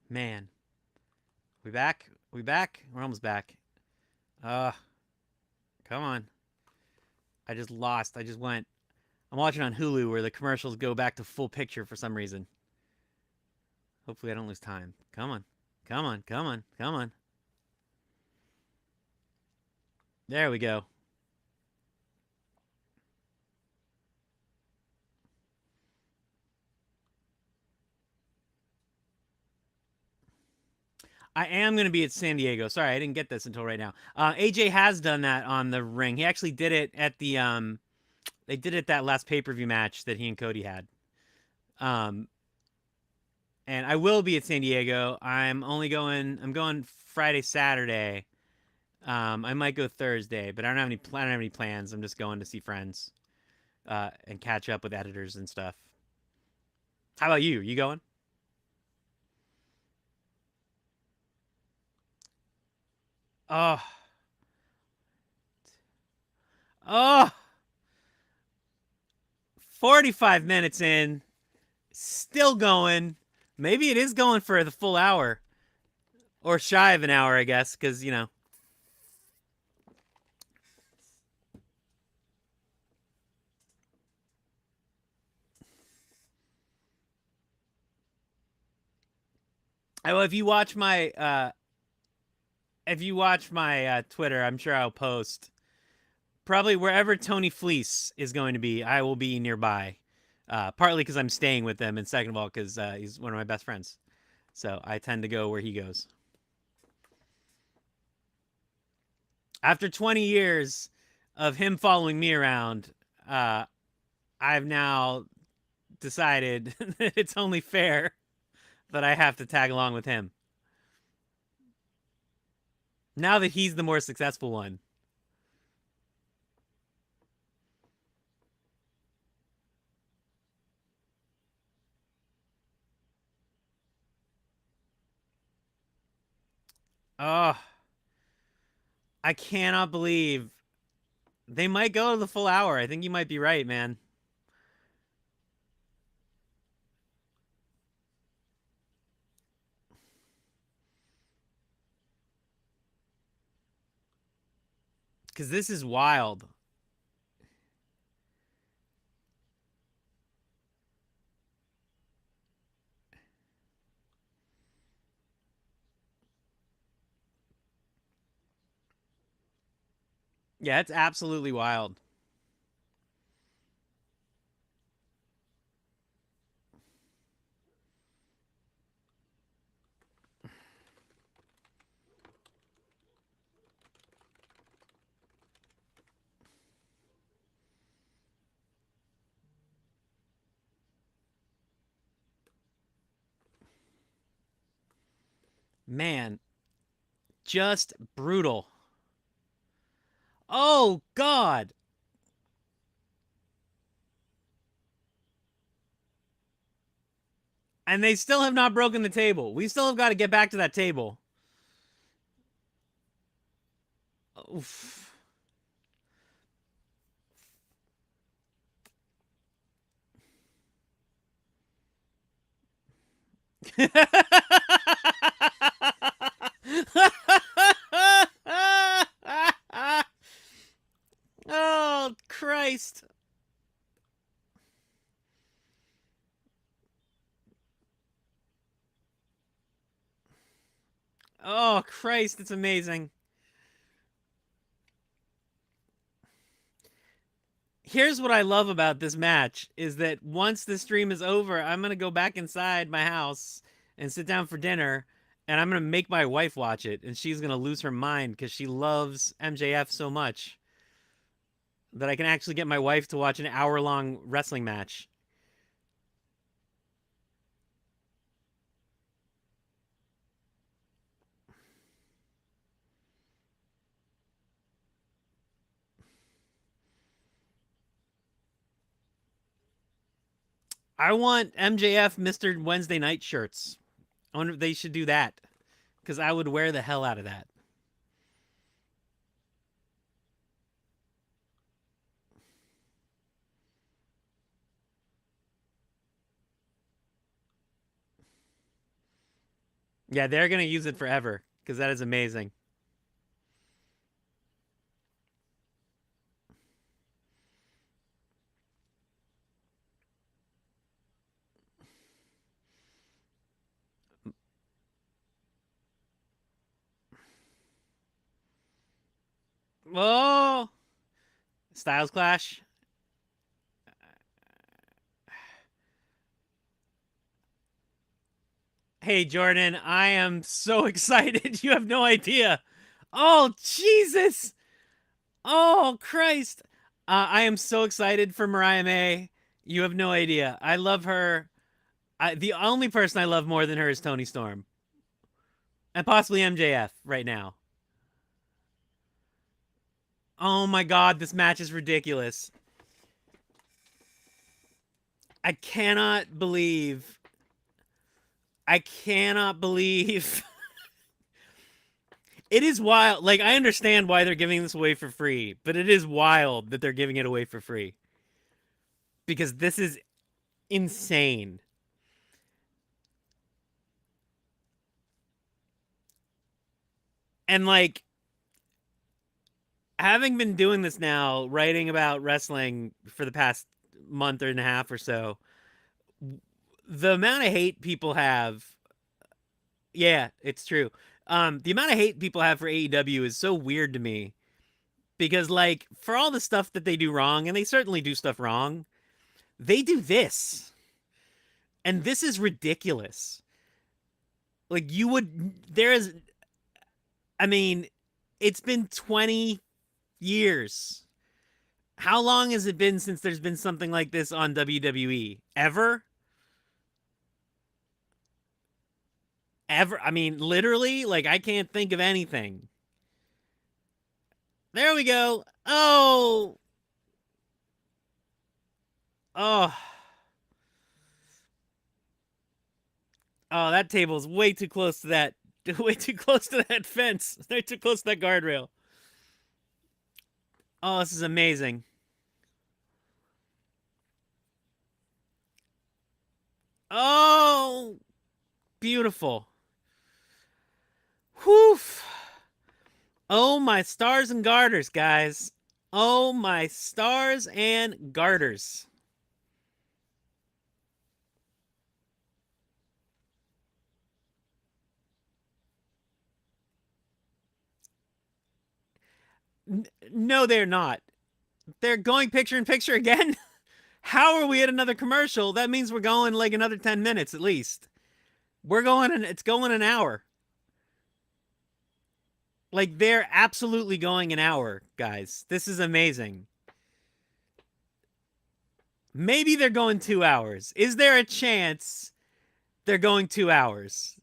Man. We back? We back? We're almost back. Uh, Come on. I just lost. I just went. I'm watching on Hulu where the commercials go back to full picture for some reason. Hopefully I don't lose time. Come on. Come on. Come on. Come on. There we go. I am going to be at San Diego. Sorry, I didn't get this until right now. AJ has done that on the ring. He actually did it at the they did it that last pay-per-view match that he and Cody had. Um and I will be at San Diego. I'm going Friday, Saturday. I might go Thursday, but I don't have any plans. I'm just going to see friends and catch up with editors and stuff. How about you? You going? Oh, oh, 45 minutes in, still going. Maybe it is going for the full hour or shy of an hour, I guess, because, you know. Well, if you watch my Twitter, I'm sure I'll post probably wherever Tony Fleece is going to be. I will be nearby. Partly because I'm staying with them, and second of all, because he's one of my best friends. So I tend to go where he goes. After 20 years of him following me around, uh, I've now decided that it's only fair that I have to tag along with him. Now that he's the more successful one. Oh, I cannot believe they might go to the full hour. I think you might be right, man. Because this is wild. Yeah, it's absolutely wild. Man, just brutal. Oh, God. And they still have not broken the table. We still have got to get back to that table. Oof. Oh, Christ. Oh, Christ. It's amazing. Here's what I love about this match is that once the stream is over, I'm going to go back inside my house and sit down for dinner and I'm going to make my wife watch it and she's going to lose her mind because she loves MJF so much that I can actually get my wife to watch an hour-long wrestling match. I want MJF Mr. Wednesday Night shirts. I wonder if they should do that because I would wear the hell out of that. Yeah, they're going to use it forever because that is amazing. Oh, Styles Clash. Hey, Jordan, I am so excited. You have no idea. Oh, Jesus. Oh, Christ. I am so excited for Mariah May. You have no idea. I love her. The only person I love more than her is Tony Storm and possibly MJF right now. Oh my God, this match is ridiculous. I cannot believe. I cannot believe. It is wild. Like, I understand why they're giving this away for free, but it is wild that they're giving it away for free because this is insane. And like, having been doing this now, writing about wrestling for the past month and a half or so, the amount of hate people have, yeah, it's true. The amount of hate people have for AEW is so weird to me because, like, for all the stuff that they do wrong, and they certainly do stuff wrong, they do this, and this is ridiculous. Like, you would, there is, I mean, it's been 20 years. How long has it been since there's been something like this on WWE? Ever? Ever? I mean, literally, like I can't think of anything. There we go. Oh, oh, oh! That table's way too close to that. Way too close to that fence. Way too close to that guardrail. Oh, this is amazing. Oh, beautiful. Whew. Oh, my stars and garters, guys. Oh, my stars and garters. No, they're not. They're going picture in picture again. How are we at another commercial? That means we're going like another 10 minutes at least. We're going and it's going an hour. Like they're absolutely going an hour, guys. This is amazing. Maybe they're going 2 hours. Is there a chance they're going 2 hours?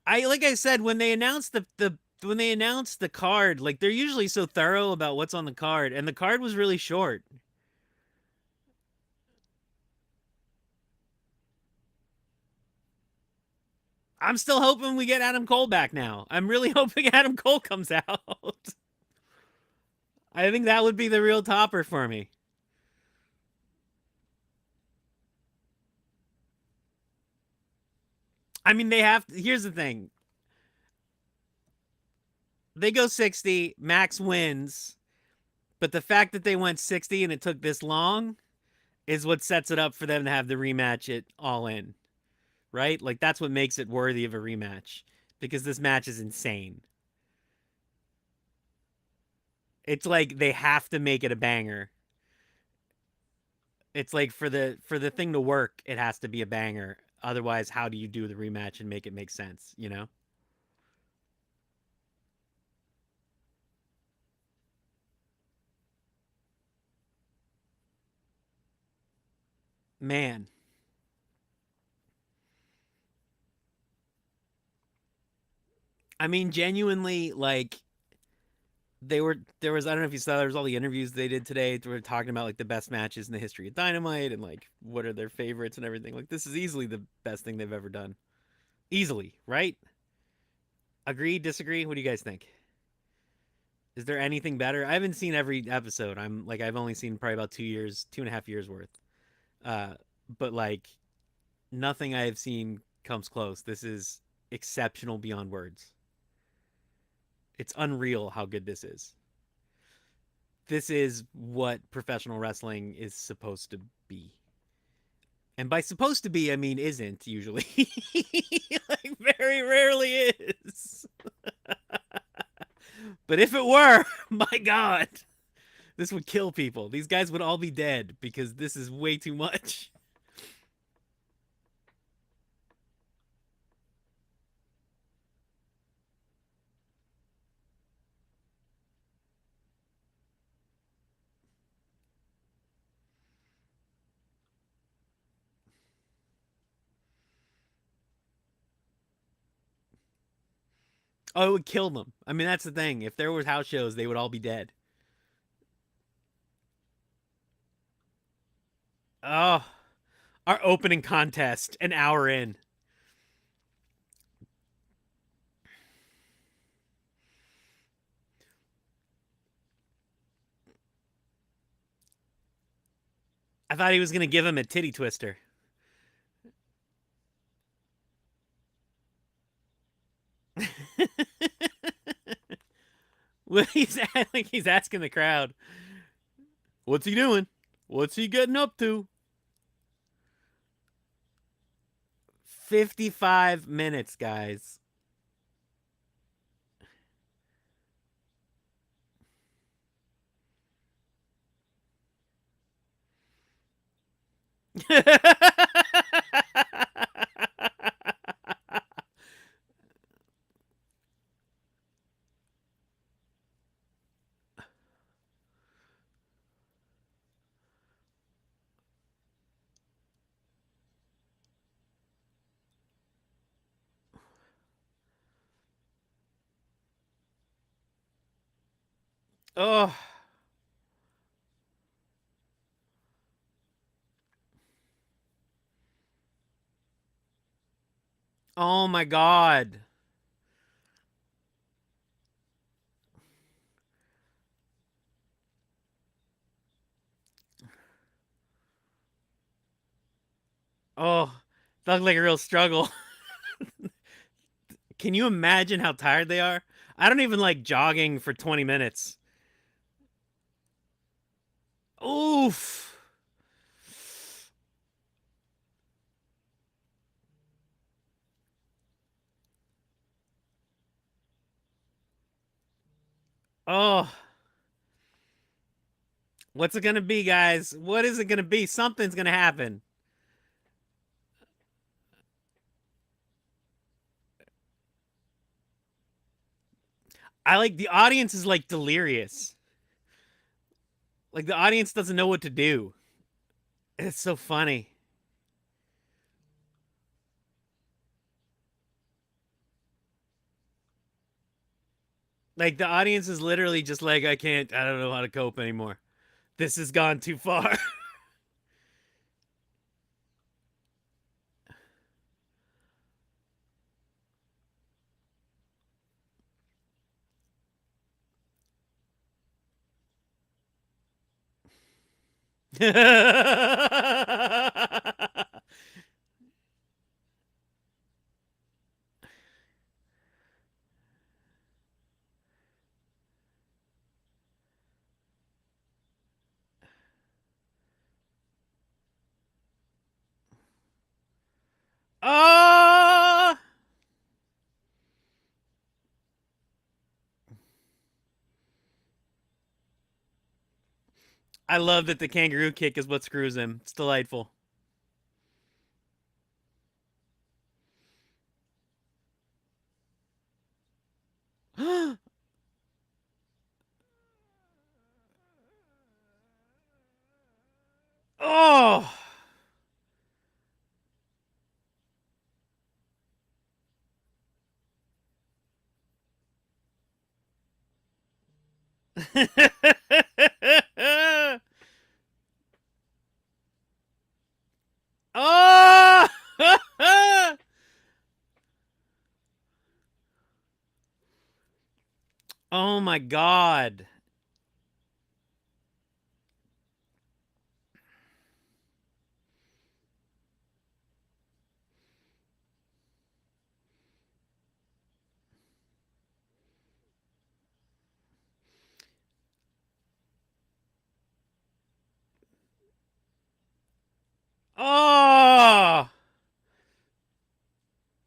Like I said, when they announced the when they announced the card, like they're usually so thorough about what's on the card, and the card was really short. I'm still hoping we get Adam Cole back now. I'm really hoping Adam Cole comes out. I think that would be the real topper for me. I mean, they have. Here's the thing: they go 60, Max wins, but the fact that they went 60 and it took this long is what sets it up for them to have the rematch at All In, right? Like that's what makes it worthy of a rematch because this match is insane. It's like they have to make it a banger. It's like for the thing to work, it has to be a banger. Otherwise, how do you do the rematch and make it make sense? You know, man. I mean, genuinely, like there was I don't know if you saw there was all the interviews they did today. They were talking about like the best matches in the history of Dynamite and like what are their favorites and everything. Like this is easily the best thing they've ever done. Easily, right? Agree, disagree? What do you guys think? Is there anything better? I haven't seen every episode. I've only seen probably about 2 years, 2.5 years worth. Uh, but like nothing I have seen comes close. This is exceptional beyond words. It's unreal how good this is. This is what professional wrestling is supposed to be. And by supposed to be, I mean isn't usually. Like very rarely is. But if it were, my God, this would kill people. These guys would all be dead because this is way too much. Oh, it would kill them. I mean, that's the thing. If there was house shows, they would all be dead. Oh, our opening contest, an hour in. I thought he was going to give him a titty twister. Well, he's like he's asking the crowd, "What's he doing? What's he getting up to?" 55 minutes, guys. Oh, oh my God. Oh, that looked like a real struggle. Can you imagine how tired they are? I don't even like jogging for 20 minutes. Oof. Oh, what's it gonna be, guys? What is it gonna be? Something's gonna happen. I like the audience is like delirious. Like the audience doesn't know what to do. It's so funny. Like the audience is literally just like, I don't know how to cope anymore. This has gone too far. Oh! I love that the kangaroo kick is what screws him. It's delightful. Oh! Oh! Oh my God. Oh!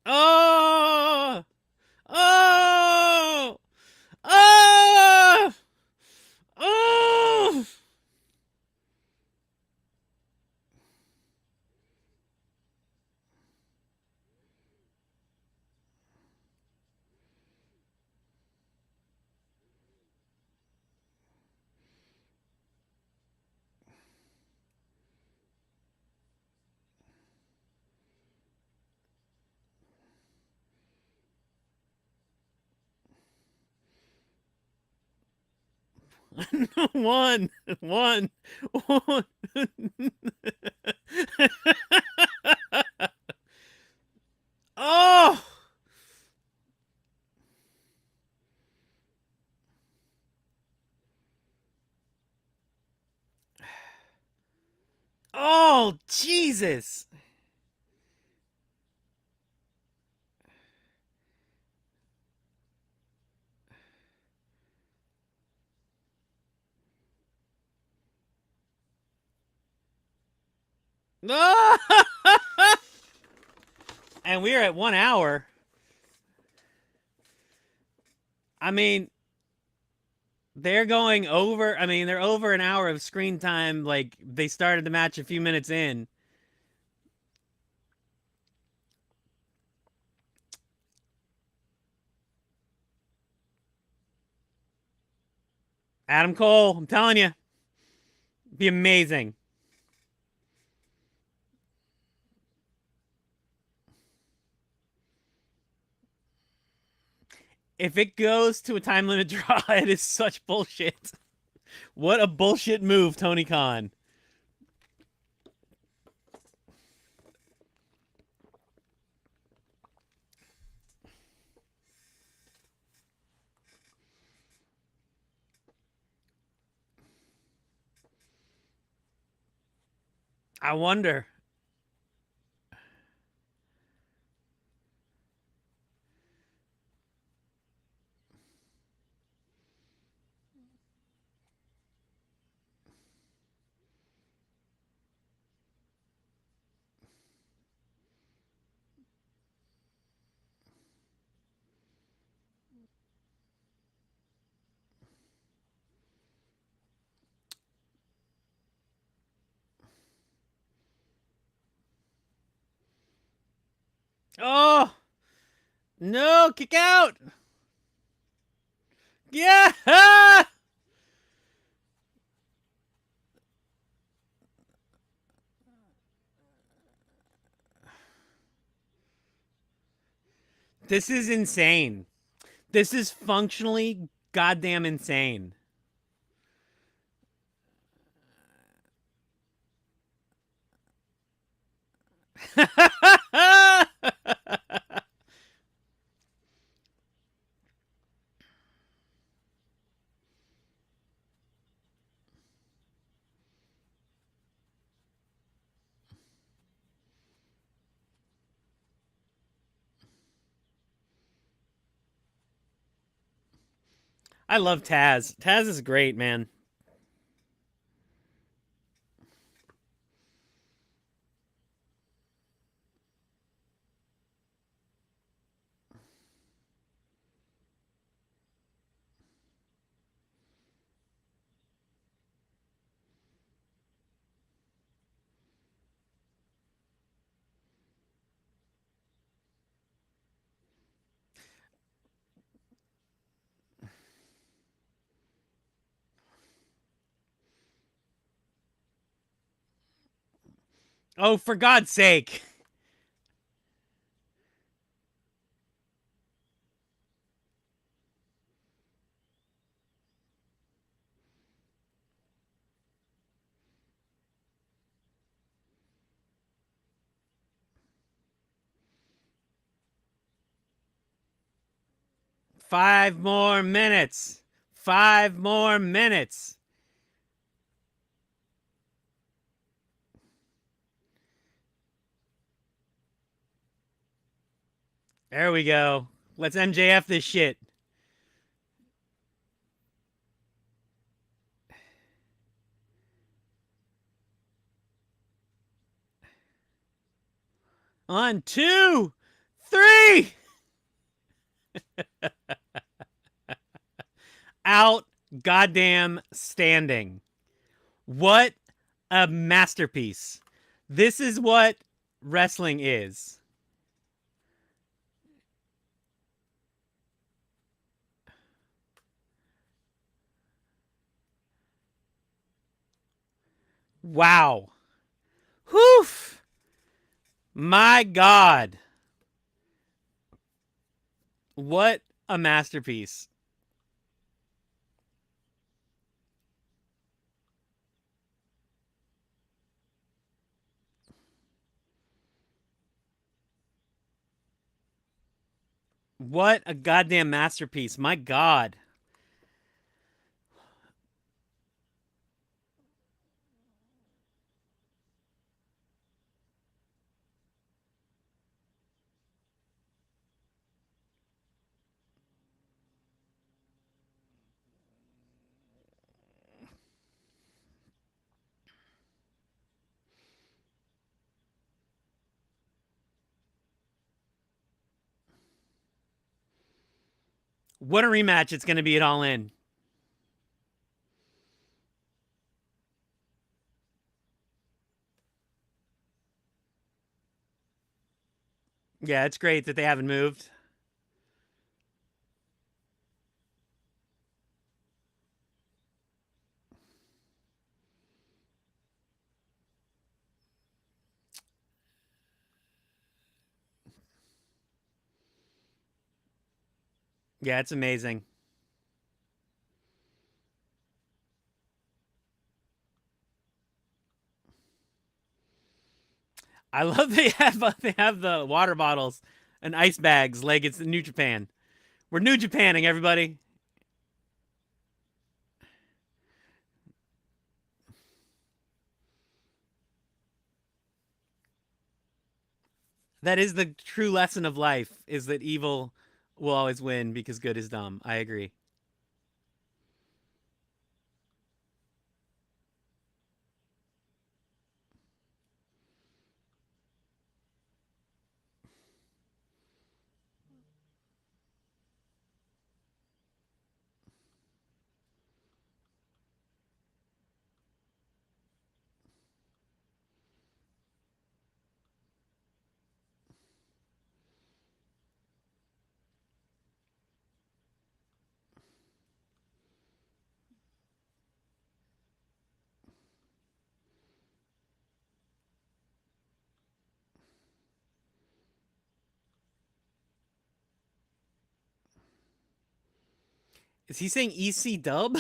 Oh! Oh! Oh! Oh! One, one, one. Oh, oh, Jesus! And we're at 1 hour. I mean, they're going over. I mean, they're over an hour of screen time. Like they started the match a few minutes in. Adam Cole, I'm telling you, be amazing. If it goes to a time limit draw, it is such bullshit. What a bullshit move, Tony Khan. I wonder. Oh, no, kick out. Yeah. This is insane. This is functionally goddamn insane. I love Taz. Taz is great, man. Oh, for God's sake. 5 more minutes. 5 more minutes. There we go. Let's MJF this shit. On 2, 3. Out goddamn standing. What a masterpiece. This is what wrestling is. Wow. Whew. My God. What a masterpiece. What a goddamn masterpiece. My God. What a rematch it's going to be at All In. Yeah, it's great that they haven't moved. Yeah, it's amazing. I love they have the water bottles and ice bags like it's New Japan. We're New Japanning everybody. That is the true lesson of life: is that evil will always win because good is dumb. I agree. Is he saying EC Dub?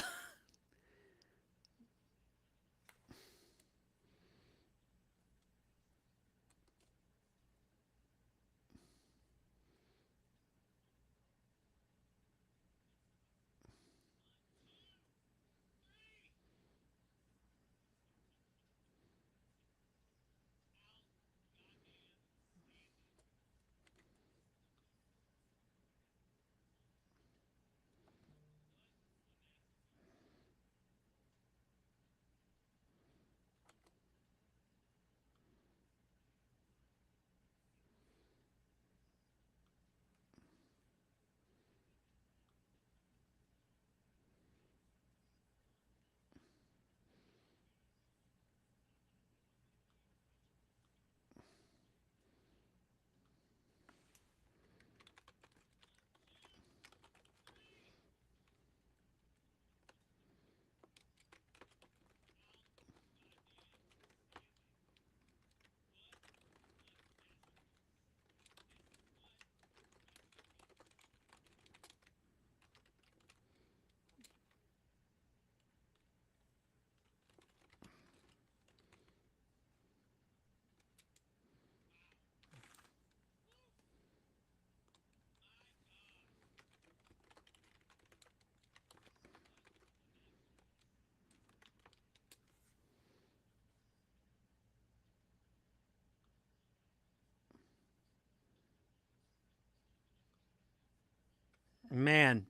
Man,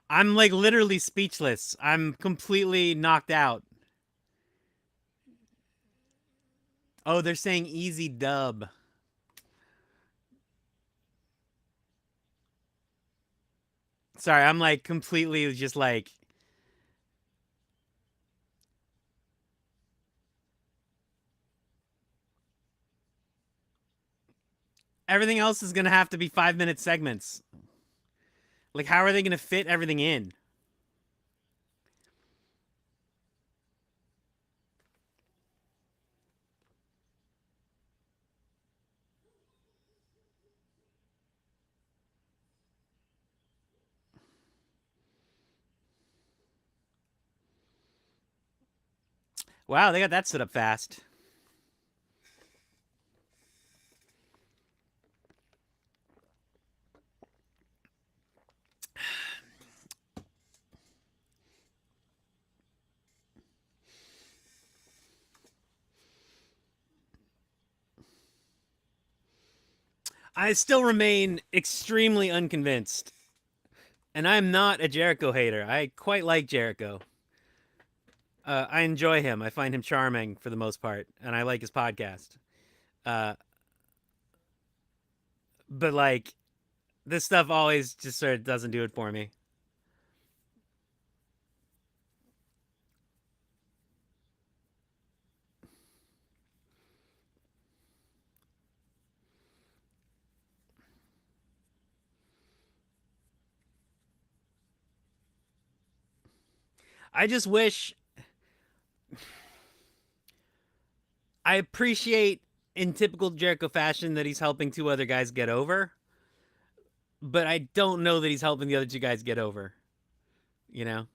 I'm like literally speechless. I'm completely knocked out. Oh, they're saying easy dub. Sorry, I'm like completely just like everything else is gonna have to be 5 minute segments. Like, how are they gonna fit everything in? Wow, they got that set up fast. I still remain extremely unconvinced. And I'm not a Jericho hater. I quite like Jericho. I enjoy him. I find him charming for the most part, and I like his podcast. Uh, but like this stuff always just sort of doesn't do it for me. I just wish I appreciate in typical Jericho fashion that he's helping two other guys get over, but I don't know that he's helping the other two guys get over. You know,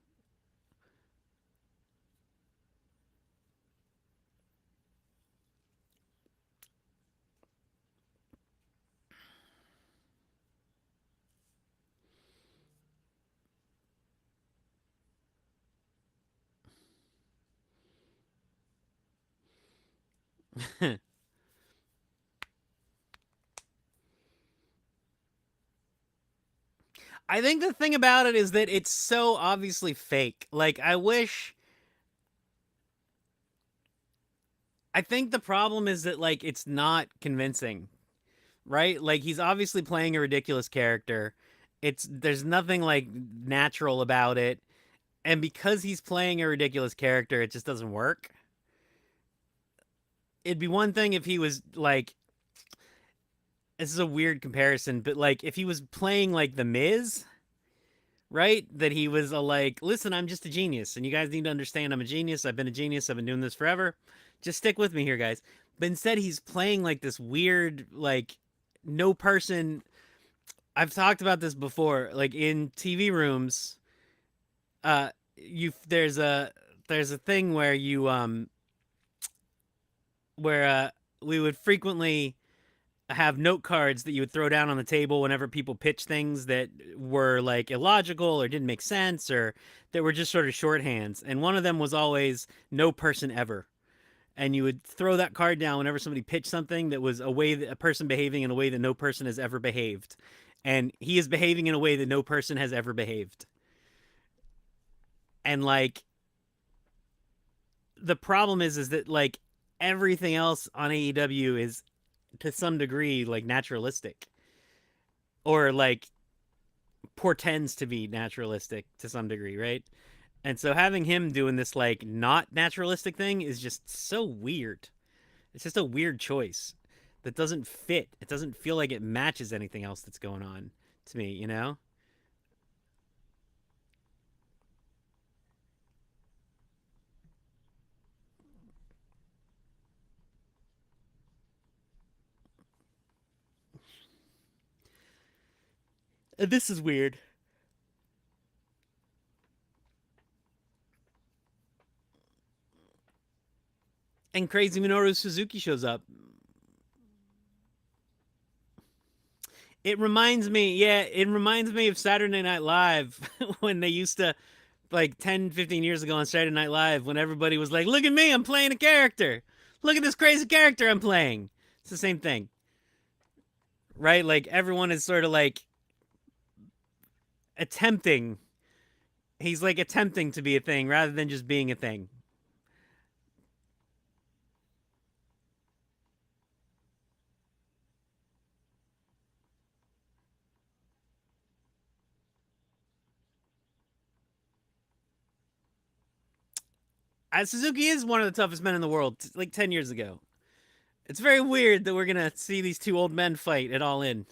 I think the thing about it is that it's so obviously fake. Like, I think the problem is that, like, it's not convincing, right? Like, he's obviously playing a ridiculous character. There's nothing, like, natural about it. And because he's playing a ridiculous character, it just doesn't work. It'd be one thing if he was, like, this is a weird comparison, but, like, if he was playing, like, The Miz, right? That he was a like, listen, I'm just a genius, and you guys need to understand I'm a genius. I've been a genius. I've been doing this forever. Just stick with me here, guys. But instead, he's playing like this weird, like, no person. I've talked about this before, like in TV rooms. You there's a thing where we would frequently have note cards that you would throw down on the table whenever people pitch things that were like illogical or didn't make sense or that were just sort of shorthands. And one of them was always no person ever. And you would throw that card down whenever somebody pitched something that was a person behaving in a way that no person has ever behaved. And he is behaving in a way that no person has ever behaved. And like the problem is that like everything else on AEW is to some degree like naturalistic or like portends to be naturalistic to some degree, right? And so having him doing this like not naturalistic thing is just so weird. It's just a weird choice that doesn't fit. It doesn't feel like it matches anything else that's going on to me, you know? This is weird. And Crazy Minoru Suzuki shows up. It reminds me of Saturday Night Live when they used to like 10, 15 years ago on Saturday Night Live when everybody was like, look at me, I'm playing a character. Look at this crazy character I'm playing. It's the same thing, right? Like everyone is sort of like attempting. He's like attempting to be a thing rather than just being a thing. Suzuki is one of the toughest men in the world, like 10 years ago. It's very weird that we're going to see these two old men fight at All In.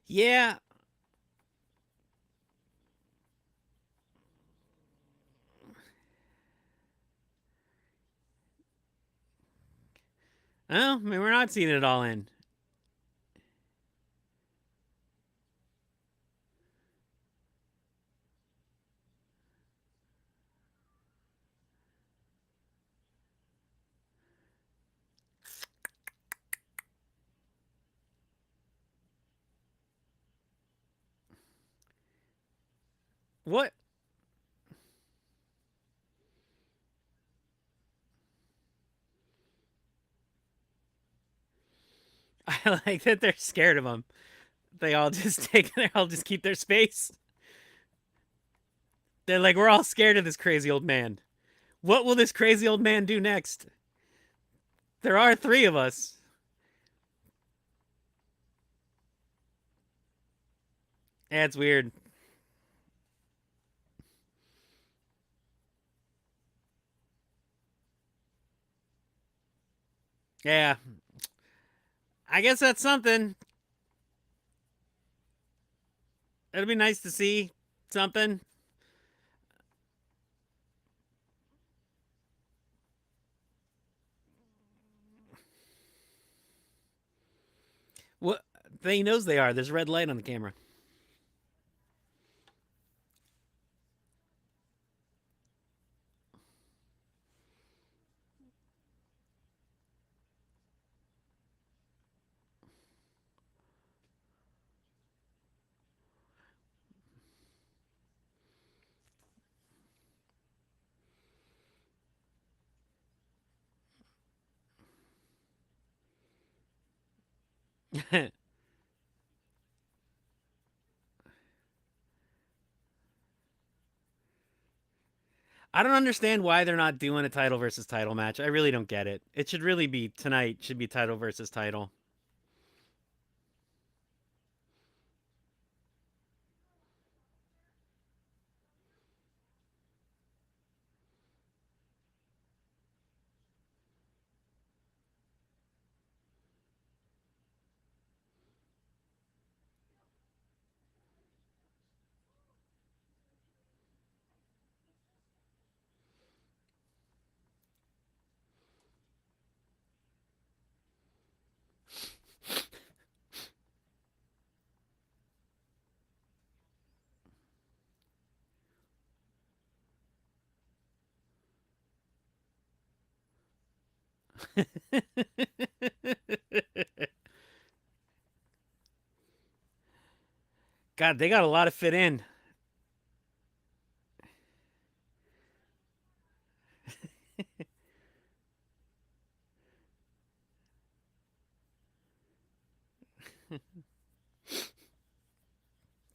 Yeah. Well, I mean, we're not seeing it All In. What? I like that they're scared of him. They all just keep their space. They're like, we're all scared of this crazy old man. What will this crazy old man do next? There are three of us. Yeah, it's weird. Yeah, I guess that's something. It'll be nice to see something. What? He knows they are. There's a red light on the camera. I don't understand why they're not doing a title versus title match. I really don't get it. It should really be tonight. Should be title versus title. God, they got a lot to fit in.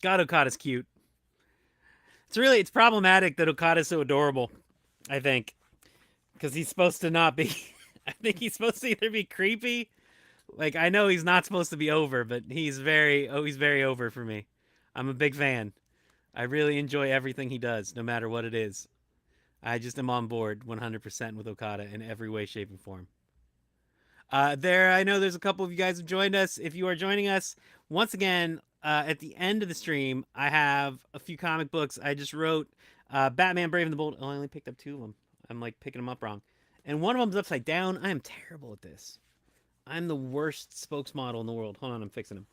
God, Okada's cute. It's problematic that Okada's so adorable. I think because he's supposed to not be. I think he's supposed to either be creepy. Like I know he's not supposed to be over, but he's very over for me. I'm a big fan. I really enjoy everything he does, no matter what it is. I just am on board 100% with Okada in every way, shape, and form. I know there's a couple of you guys who joined us. If you are joining us, once again, at the end of the stream, I have a few comic books I just wrote. Batman Brave and the Bold. Oh, I only picked up two of them. I'm like picking them up wrong. And one of them's upside down. I am terrible at this. I'm the worst spokesmodel in the world. Hold on, I'm fixing him.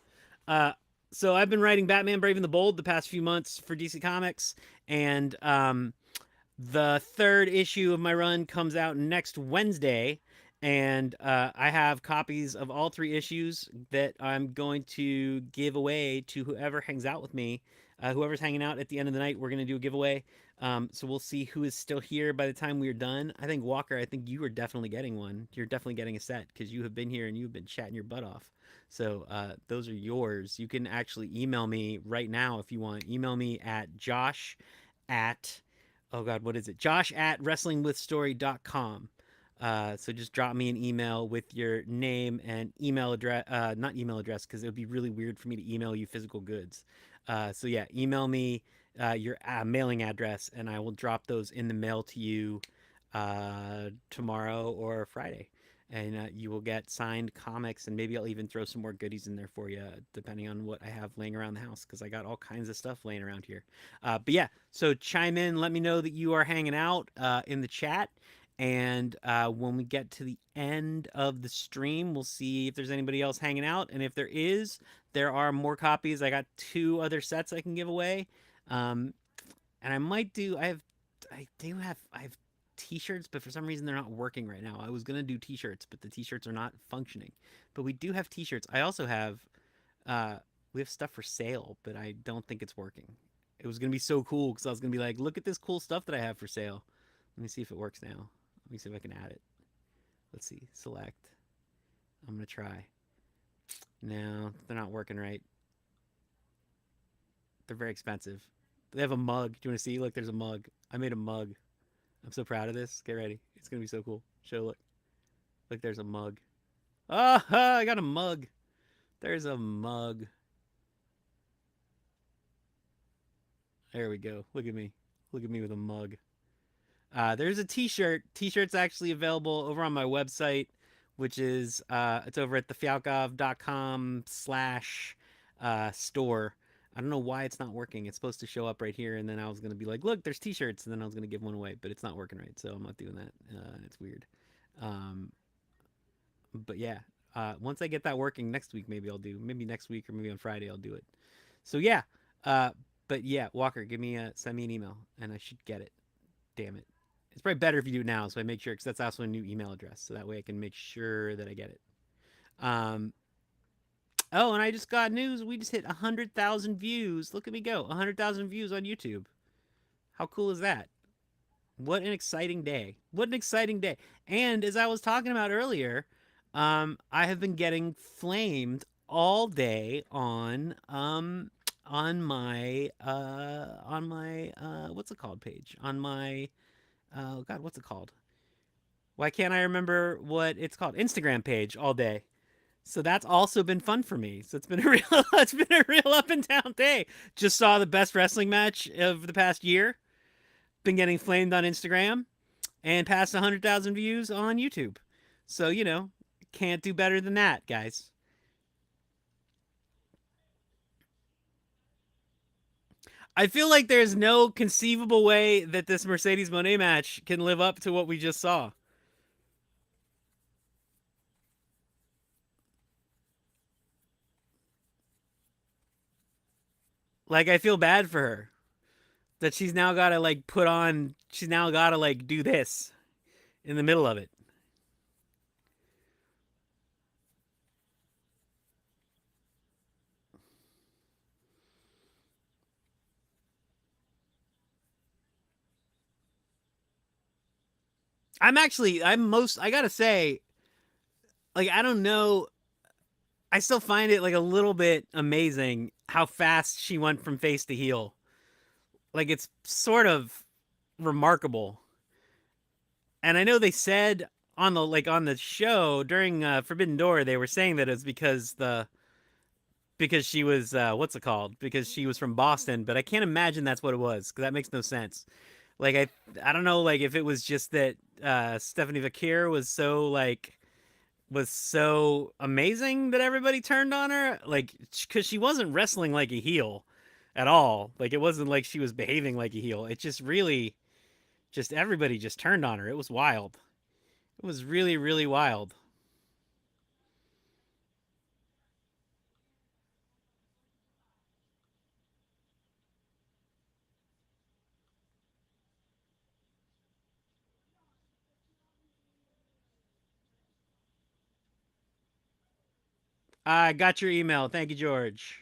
Uh, so I've been writing Batman Brave and the Bold the past few months for DC Comics, and the third issue of my run comes out next Wednesday, and I have copies of all three issues that I'm going to give away to whoever hangs out with me. Whoever's hanging out at the end of the night, we're going to do a giveaway. So we'll see who is still here by the time we're done. I think Walker, I think you are definitely getting one. You're definitely getting a set because you have been here and you've been chatting your butt off. So those are yours. You can actually email me right now if you want. Email me at josh at oh god, what is it? Josh at wrestlingwithstory.com. So just drop me an email with your name and email address, not email address, because it would be really weird for me to email you physical goods. So yeah, email me your mailing address, and I will drop those in the mail to you tomorrow or Friday. And you will get signed comics, and maybe I'll even throw some more goodies in there for you, depending on what I have laying around the house, because I got all kinds of stuff laying around here. But yeah, so chime in, let me know that you are hanging out in the chat. And when we get to the end of the stream, we'll see if there's anybody else hanging out. And if there is, there are more copies. I got two other sets I can give away. Um, and I might do, I have t-shirts, but for some reason they're not working right now. I was going to do t-shirts, but the t-shirts are not functioning. But we do have t-shirts. I also have, uh, we have stuff for sale, but I don't think it's working. It was going to be so cool because I was going to be like, look at this cool stuff that I have for sale. Let me see if it works now. Let me see if I can add it. Let's see. Select. I'm going to try. No, they're not working right. They're very expensive. They have a mug. Do you want to see? Look, there's a mug. I made a mug. I'm so proud of this. Get ready. It's going to be so cool. Show, look. Look, there's a mug. Oh, I got a mug. There's a mug. There we go. Look at me. Look at me with a mug. There's a t-shirt. T-shirt's actually available over on my website, which is it's over at thefalkov.com/store. I don't know why it's not working. It's supposed to show up right here, and then I was gonna be like, look, there's t-shirts, and then I was gonna give one away, but it's not working right, so I'm not doing that. It's weird. Um, but yeah, once I get that working next week, maybe next week or maybe on Friday I'll do it. So yeah, uh, but yeah, Walker, send me an email, and I should get it. Damn it. It's probably better if you do it now, so I make sure, because that's also a new email address, so that way I can make sure that I get it. Um, oh, and I just got news. We just hit 100,000 views. Look at me go. 100,000 views on YouTube. How cool is that? What an exciting day. What an exciting day. And as I was talking about earlier, I have been getting flamed all day on my what's it called page on my oh god what's it called, why can't I remember what it's called, Instagram page all day. So that's also been fun for me. So it's been a real it's been a real up and down day. Just saw the best wrestling match of the past year. Been getting flamed on Instagram and passed 100,000 views on YouTube. So, can't do better than that, guys. I feel like there's no conceivable way that this Mercedes Monet match can live up to what we just saw. Like, I feel bad for her that she's now got to like she's now got to like do this in the middle of it. I gotta say, like, I don't know. I still find it like a little bit amazing how fast she went from face to heel. Like, it's sort of remarkable. And I know they said on the show during Forbidden Door, they were saying that it's because she was what's it called? Because she was from Boston, but I can't imagine that's what it was because that makes no sense. Like I don't know like if it was just that Stephanie Vakir was so amazing that everybody turned on her, like because she wasn't wrestling like a heel at all. Like it wasn't like she was behaving like a heel. It just really just everybody just turned on her. It was wild. It was really really wild. I got your email. Thank you, George.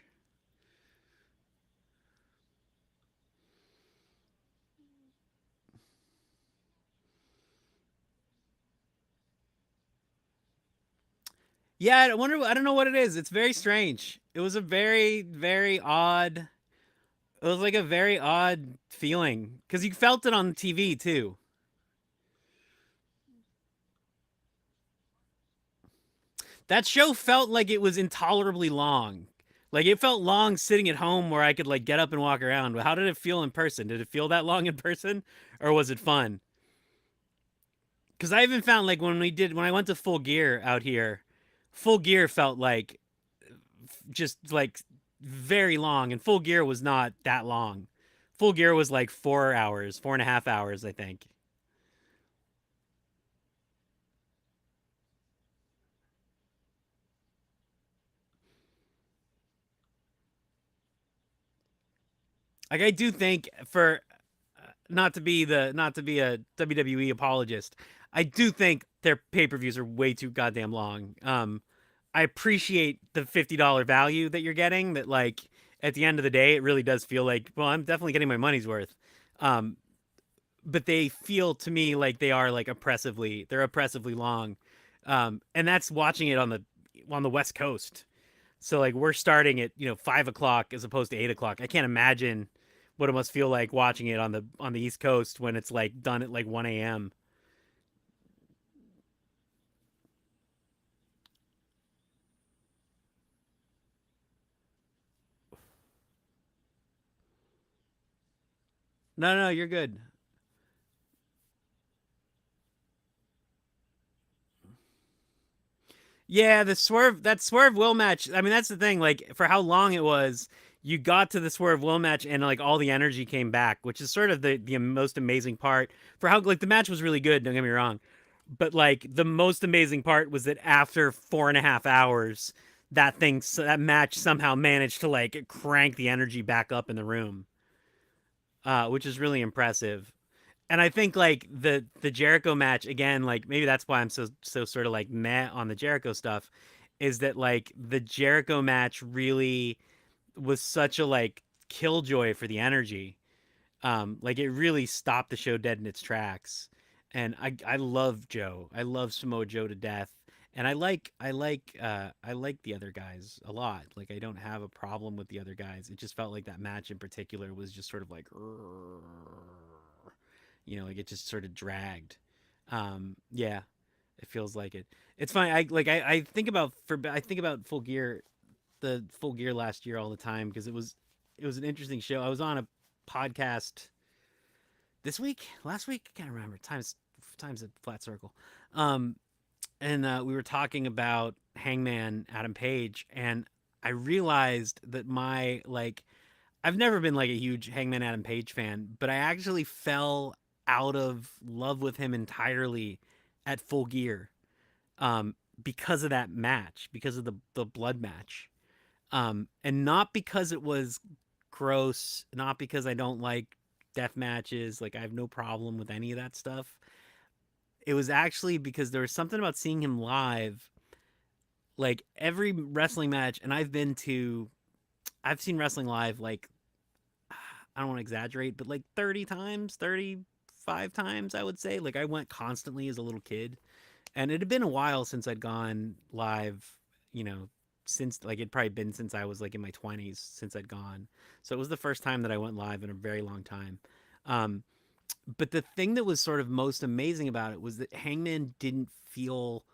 Yeah, I wonder. I don't know what it is. It's very strange. It was a very, very odd. It was like a very odd feeling because you felt it on TV too. That show felt like it was intolerably long. Like it felt long sitting at home where I could like get up and walk around. But how did it feel in person? Did it feel that long in person, or was it fun? Because I even found like when I went to Full Gear out here, Full Gear felt like just like very long, and Full Gear was not that long. Full Gear was like 4 hours, 4.5 hours, I think. Like I do think for not to be a WWE apologist, I do think their pay per views are way too goddamn long. I appreciate the $50 value that you're getting. That like at the end of the day, it really does feel like well, I'm definitely getting my money's worth. Um, but they feel to me like they're oppressively long, and that's watching it on the West Coast. So like we're starting at 5 o'clock as opposed to 8 o'clock. I can't imagine what it must feel like watching it on the East Coast when it's like done at like 1 a.m. No, no, you're good. Yeah, that Swerve Will match. I mean, that's the thing. Like for how long it was, you got to the Swerve Will match, and like all the energy came back, which is sort of the most amazing part. For how like the match was really good. Don't get me wrong, but like the most amazing part was that after 4.5 hours, that match somehow managed to like crank the energy back up in the room, which is really impressive. And I think like the Jericho match again, like maybe that's why I'm so sort of like meh on the Jericho stuff, is that like the Jericho match really was such a like killjoy for the energy. Like it really stopped the show dead in its tracks. And I love Joe. I love Samoa Joe to death. And I like the other guys a lot. Like I don't have a problem with the other guys. It just felt like that match in particular was just sort of like, like it just sort of dragged. Yeah, it feels like it. It's fine. I think about Full Gear, the Full Gear last year all the time because it was an interesting show. I was on a podcast this week, last week, I can't remember. Time's a flat circle. Um, and we were talking about Hangman Adam Page, and I realized that I've never been like a huge Hangman Adam Page fan, but I actually fell out of love with him entirely at Full Gear, um, because of that match, because of the blood match, and not because it was gross, not because I don't like death matches. Like I have no problem with any of that stuff. It was actually because there was something about seeing him live. Like every wrestling match, and I've seen wrestling live like I don't want to exaggerate, but like 30 times, 35 times, I would say. Like I went constantly as a little kid. And it had been a while since I'd gone live, you know, since like it'd probably been since I was like in my 20s since I'd gone. So it was the first time that I went live in a very long time. Um, but the thing that was sort of most amazing about it was that Hangman didn't feel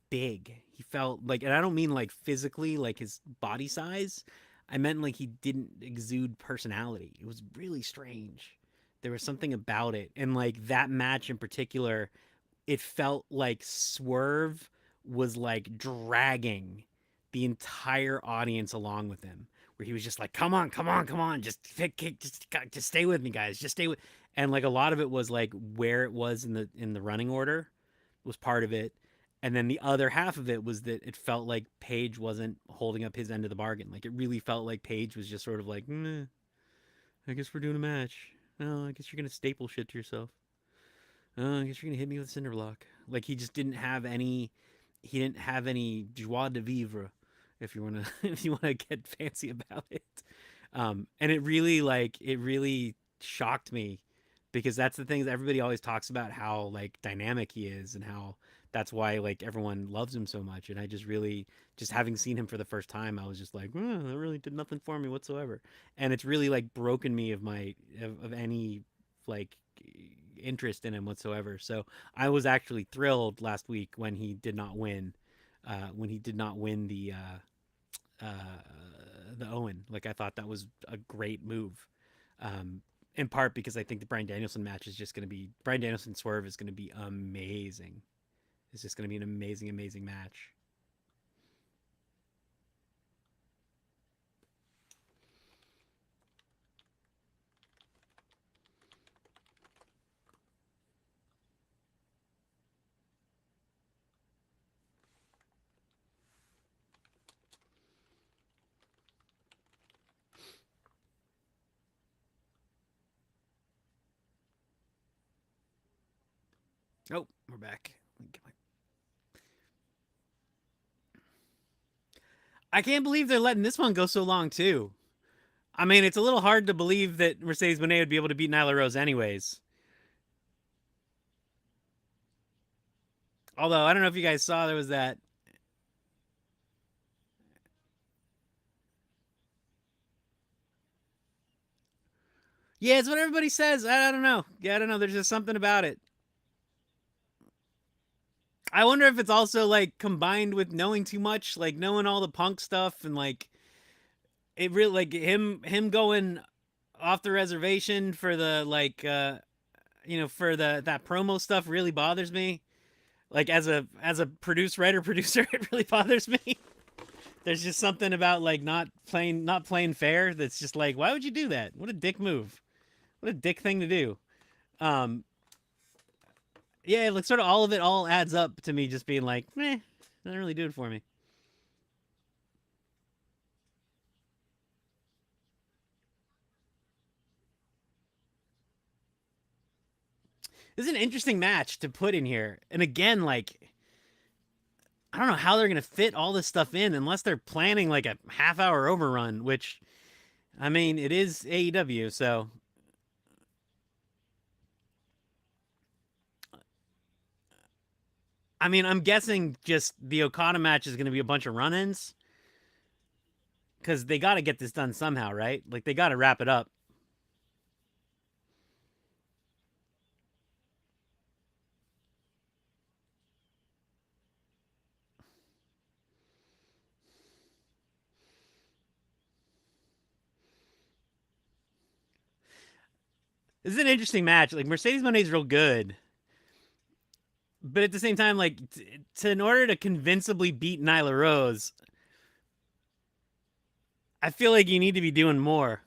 big. He felt like, and I don't mean like physically, like his body size. I meant like he didn't exude personality. It was really strange. There was something about it. And like that match in particular, it felt like Swerve was like dragging the entire audience along with him, where he was just like, "Come on, come on, come on, just stay with me, guys, just stay with." And like a lot of it was like where it was in the running order was part of it, and then the other half of it was that it felt like Paige wasn't holding up his end of the bargain. Like it really felt like Paige was just sort of like, "I guess we're doing a match. Oh, I guess you're gonna staple shit to yourself." I guess you're gonna hit me with cinder block. Like he just didn't have any. He didn't have any joie de vivre, if you wanna if you wanna get fancy about it. And it really shocked me because that's the thing that everybody always talks about how like dynamic he is and how that's why like everyone loves him so much. And I just having seen him for the first time, I was just like, that really did nothing for me whatsoever. And it's really like broken me of any like interest in him whatsoever. So I was actually thrilled last week when he did not win the Owen. Like I thought that was a great move. In part because I think the Bryan Danielson match is just going to be Bryan Danielson Swerve is going to be amazing. It's just going to be an amazing, amazing match. Oh, we're back. I can't believe they're letting this one go so long too. I mean, it's a little hard to believe that Mercedes Moné would be able to beat Nyla Rose anyways. Although I don't know if you guys saw there was that. Yeah, it's what everybody says. I don't know. Yeah, I don't know. There's just something about it. I wonder if it's also like combined with knowing too much, like knowing all the punk stuff and like it really like him going off the reservation for the for the that promo stuff really bothers me. Like as a writer producer, it really bothers me. There's just something about like not playing fair that's just like why would you do that? What a dick move. What a dick thing to do. Um yeah, like sort of all of it all adds up to me just being like, meh, doesn't really do it for me. This is an interesting match to put in here. And again, like I don't know how they're gonna fit all this stuff in unless they're planning like a half hour overrun, which I mean it is AEW, so I mean, I'm guessing just the Okada match is going to be a bunch of run-ins because they got to get this done somehow, right? Like they got to wrap it up. This is an interesting match. Like Mercedes Moné's real good, but at the same time, like in order to convincingly beat Nyla Rose, I feel like you need to be doing more.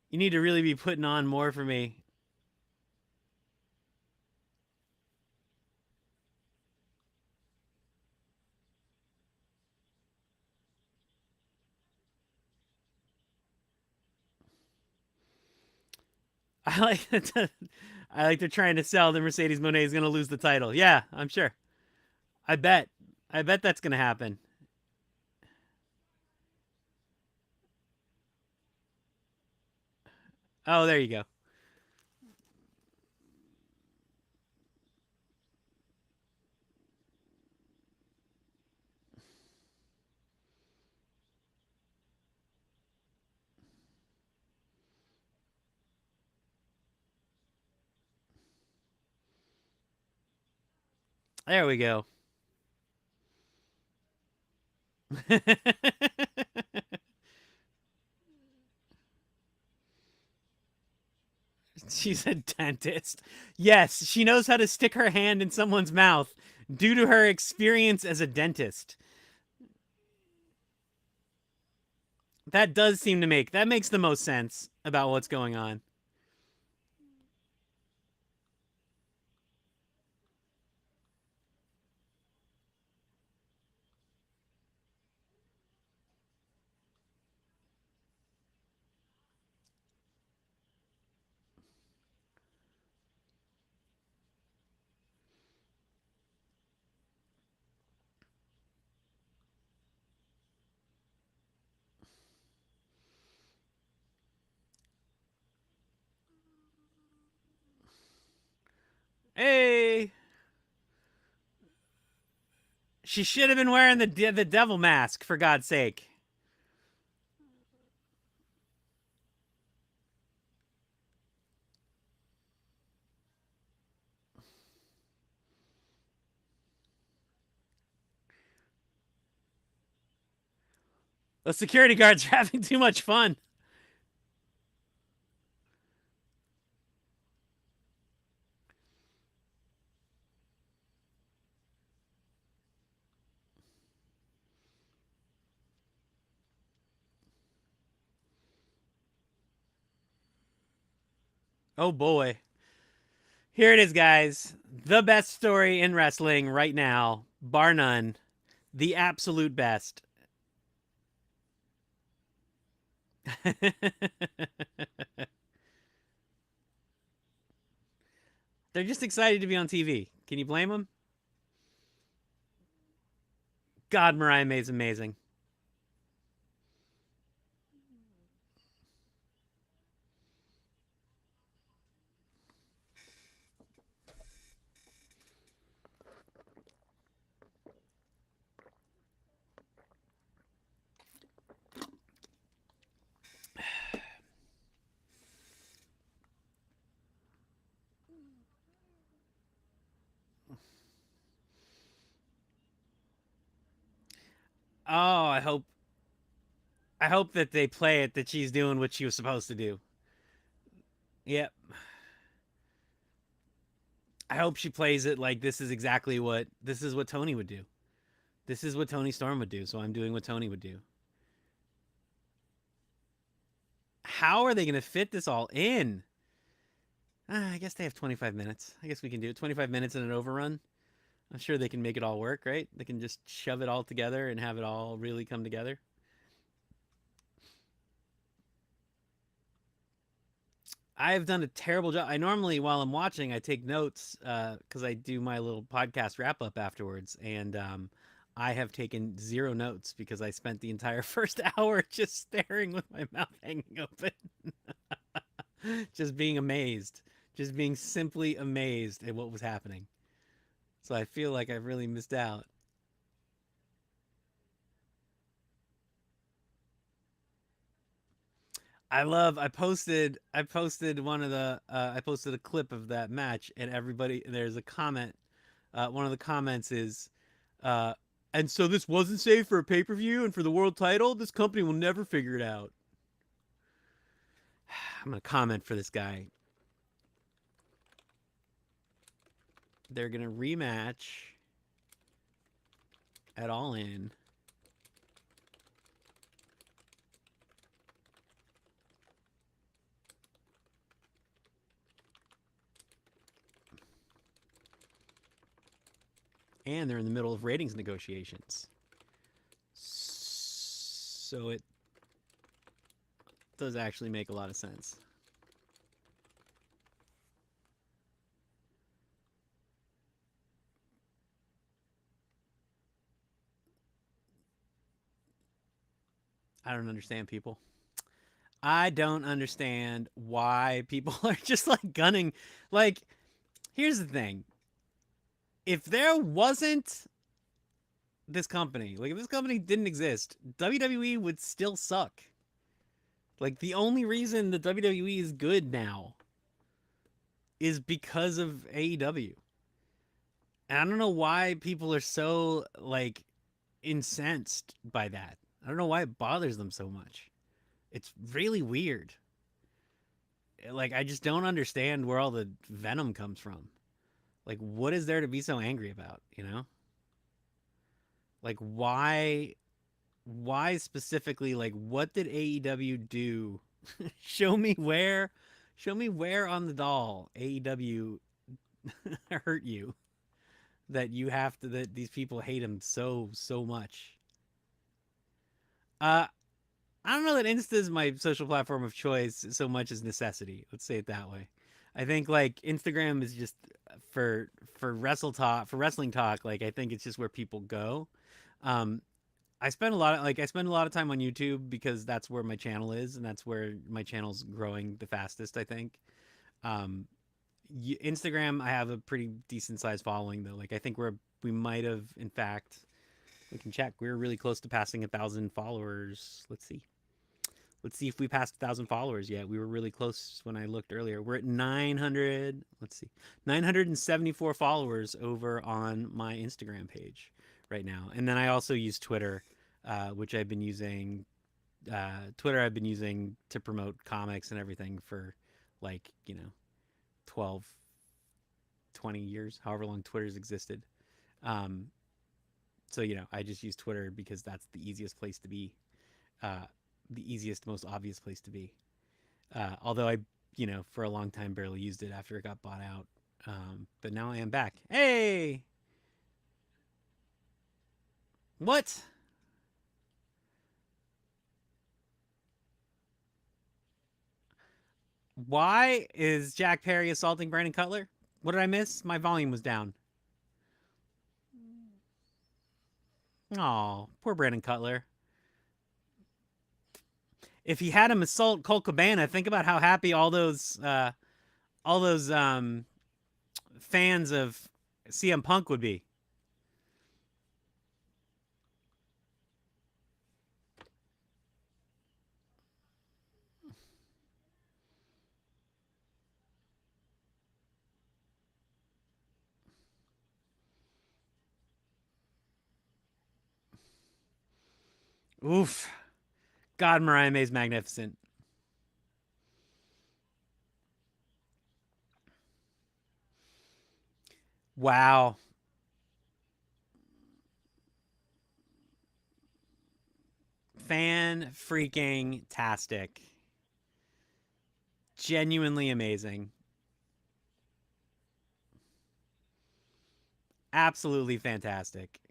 You need to really be putting on more for me. I like that. I like they're trying to sell that Mercedes Moné is going to lose the title. Yeah, I'm sure. I bet. I bet that's going to happen. Oh, there you go. There we go. She's a dentist. Yes, she knows how to stick her hand in someone's mouth due to her experience as a dentist. That does seem to make that makes the most sense about what's going on. Hey, she should have been wearing the devil mask for God's sake. The security guards are having too much fun. Oh boy. Here it is, guys. The best story in wrestling right now, bar none. The absolute best. They're just excited to be on TV. Can you blame them? God, Mariah May's amazing. Oh, I hope that they play it that she's doing what she was supposed to do. Yep. I hope she plays it like this is what Tony would do. This is what Tony Storm would do, so I'm doing what Tony would do. How are they going to fit this all in? I guess they have 25 minutes. I guess we can do it. 25 minutes in an overrun. I'm sure they can make it all work, right? They can just shove it all together and have it all really come together. I've done a terrible job. I normally, while I'm watching, I take notes because I do my little podcast wrap up afterwards, and I have taken zero notes because I spent the entire first hour just staring with my mouth hanging open, just being amazed, just being simply amazed at what was happening. So I feel like I've really missed out. I posted one of the I posted a clip of that match, and everybody, there's a comment. One of the comments is, uh, and so this wasn't safe for a pay-per-view and for the world title. This company will never figure it out. I'm gonna comment for this guy. They're gonna rematch at All In. And they're in the middle of ratings negotiations. So it does actually make a lot of sense. I don't understand people. I don't understand why people are just like gunning. Like, here's the thing: if there wasn't this company, like if this company didn't exist, WWE would still suck. Like, the only reason the WWE is good now is because of AEW. And I don't know why people are so like incensed by that. I don't know why it bothers them so much. It's really weird. Like, I just don't understand where all the venom comes from. Like, what is there to be so angry about, you know? Like, why specifically, like, what did AEW do? show me where show me where on the doll AEW hurt you, that you have to, that these people hate him so much. uh I don't know that Insta is my social platform of choice so much as necessity. Let's say it that way. I think like Instagram is just for wrestling talk. Like, I think it's just where people go. Um, I spend a lot of time on YouTube because that's where my channel is, and that's where my channel's growing the fastest, I think. Um, Instagram, I have a pretty decent sized following though. Like, I think we might have, in fact, we can check. We were really close to passing 1,000 followers. Let's see if we passed 1,000 followers yet. We were really close when I looked earlier. We're at 900. Let's see, 974 followers over on my Instagram page right now. And then I also use Twitter, which I've been using. Twitter I've been using to promote comics and everything for, like, 12, 20 years, however long Twitter's existed. Um, so I just use Twitter because that's the easiest place to be. Uh, the easiest, most obvious place to be. Although I, for a long time barely used it after it got bought out. But now I am back. Hey, what? Why is Jack Perry assaulting Brandon Cutler? What did I miss? My volume was down. Oh, poor Brandon Cutler. If he had him assault Colt Cabana, think about how happy all those fans of CM Punk would be. Oof. God, Mariah May's magnificent. Wow. Fan freaking tastic. Genuinely amazing. Absolutely fantastic.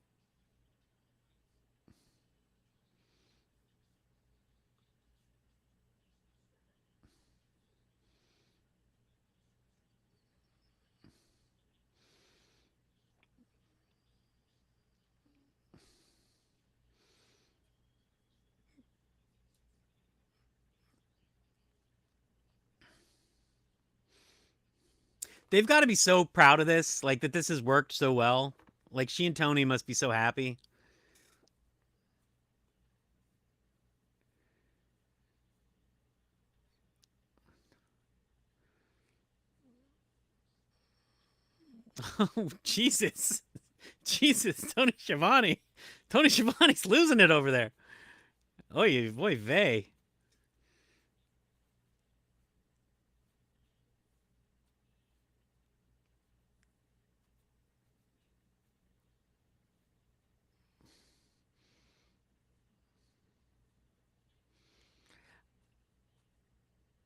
They've got to be so proud of this, like that this has worked so well. Like she and Tony must be so happy. Oh, Jesus. Jesus, Tony Schiavone. Tony Schiavone's losing it over there. Oy, boy, vey.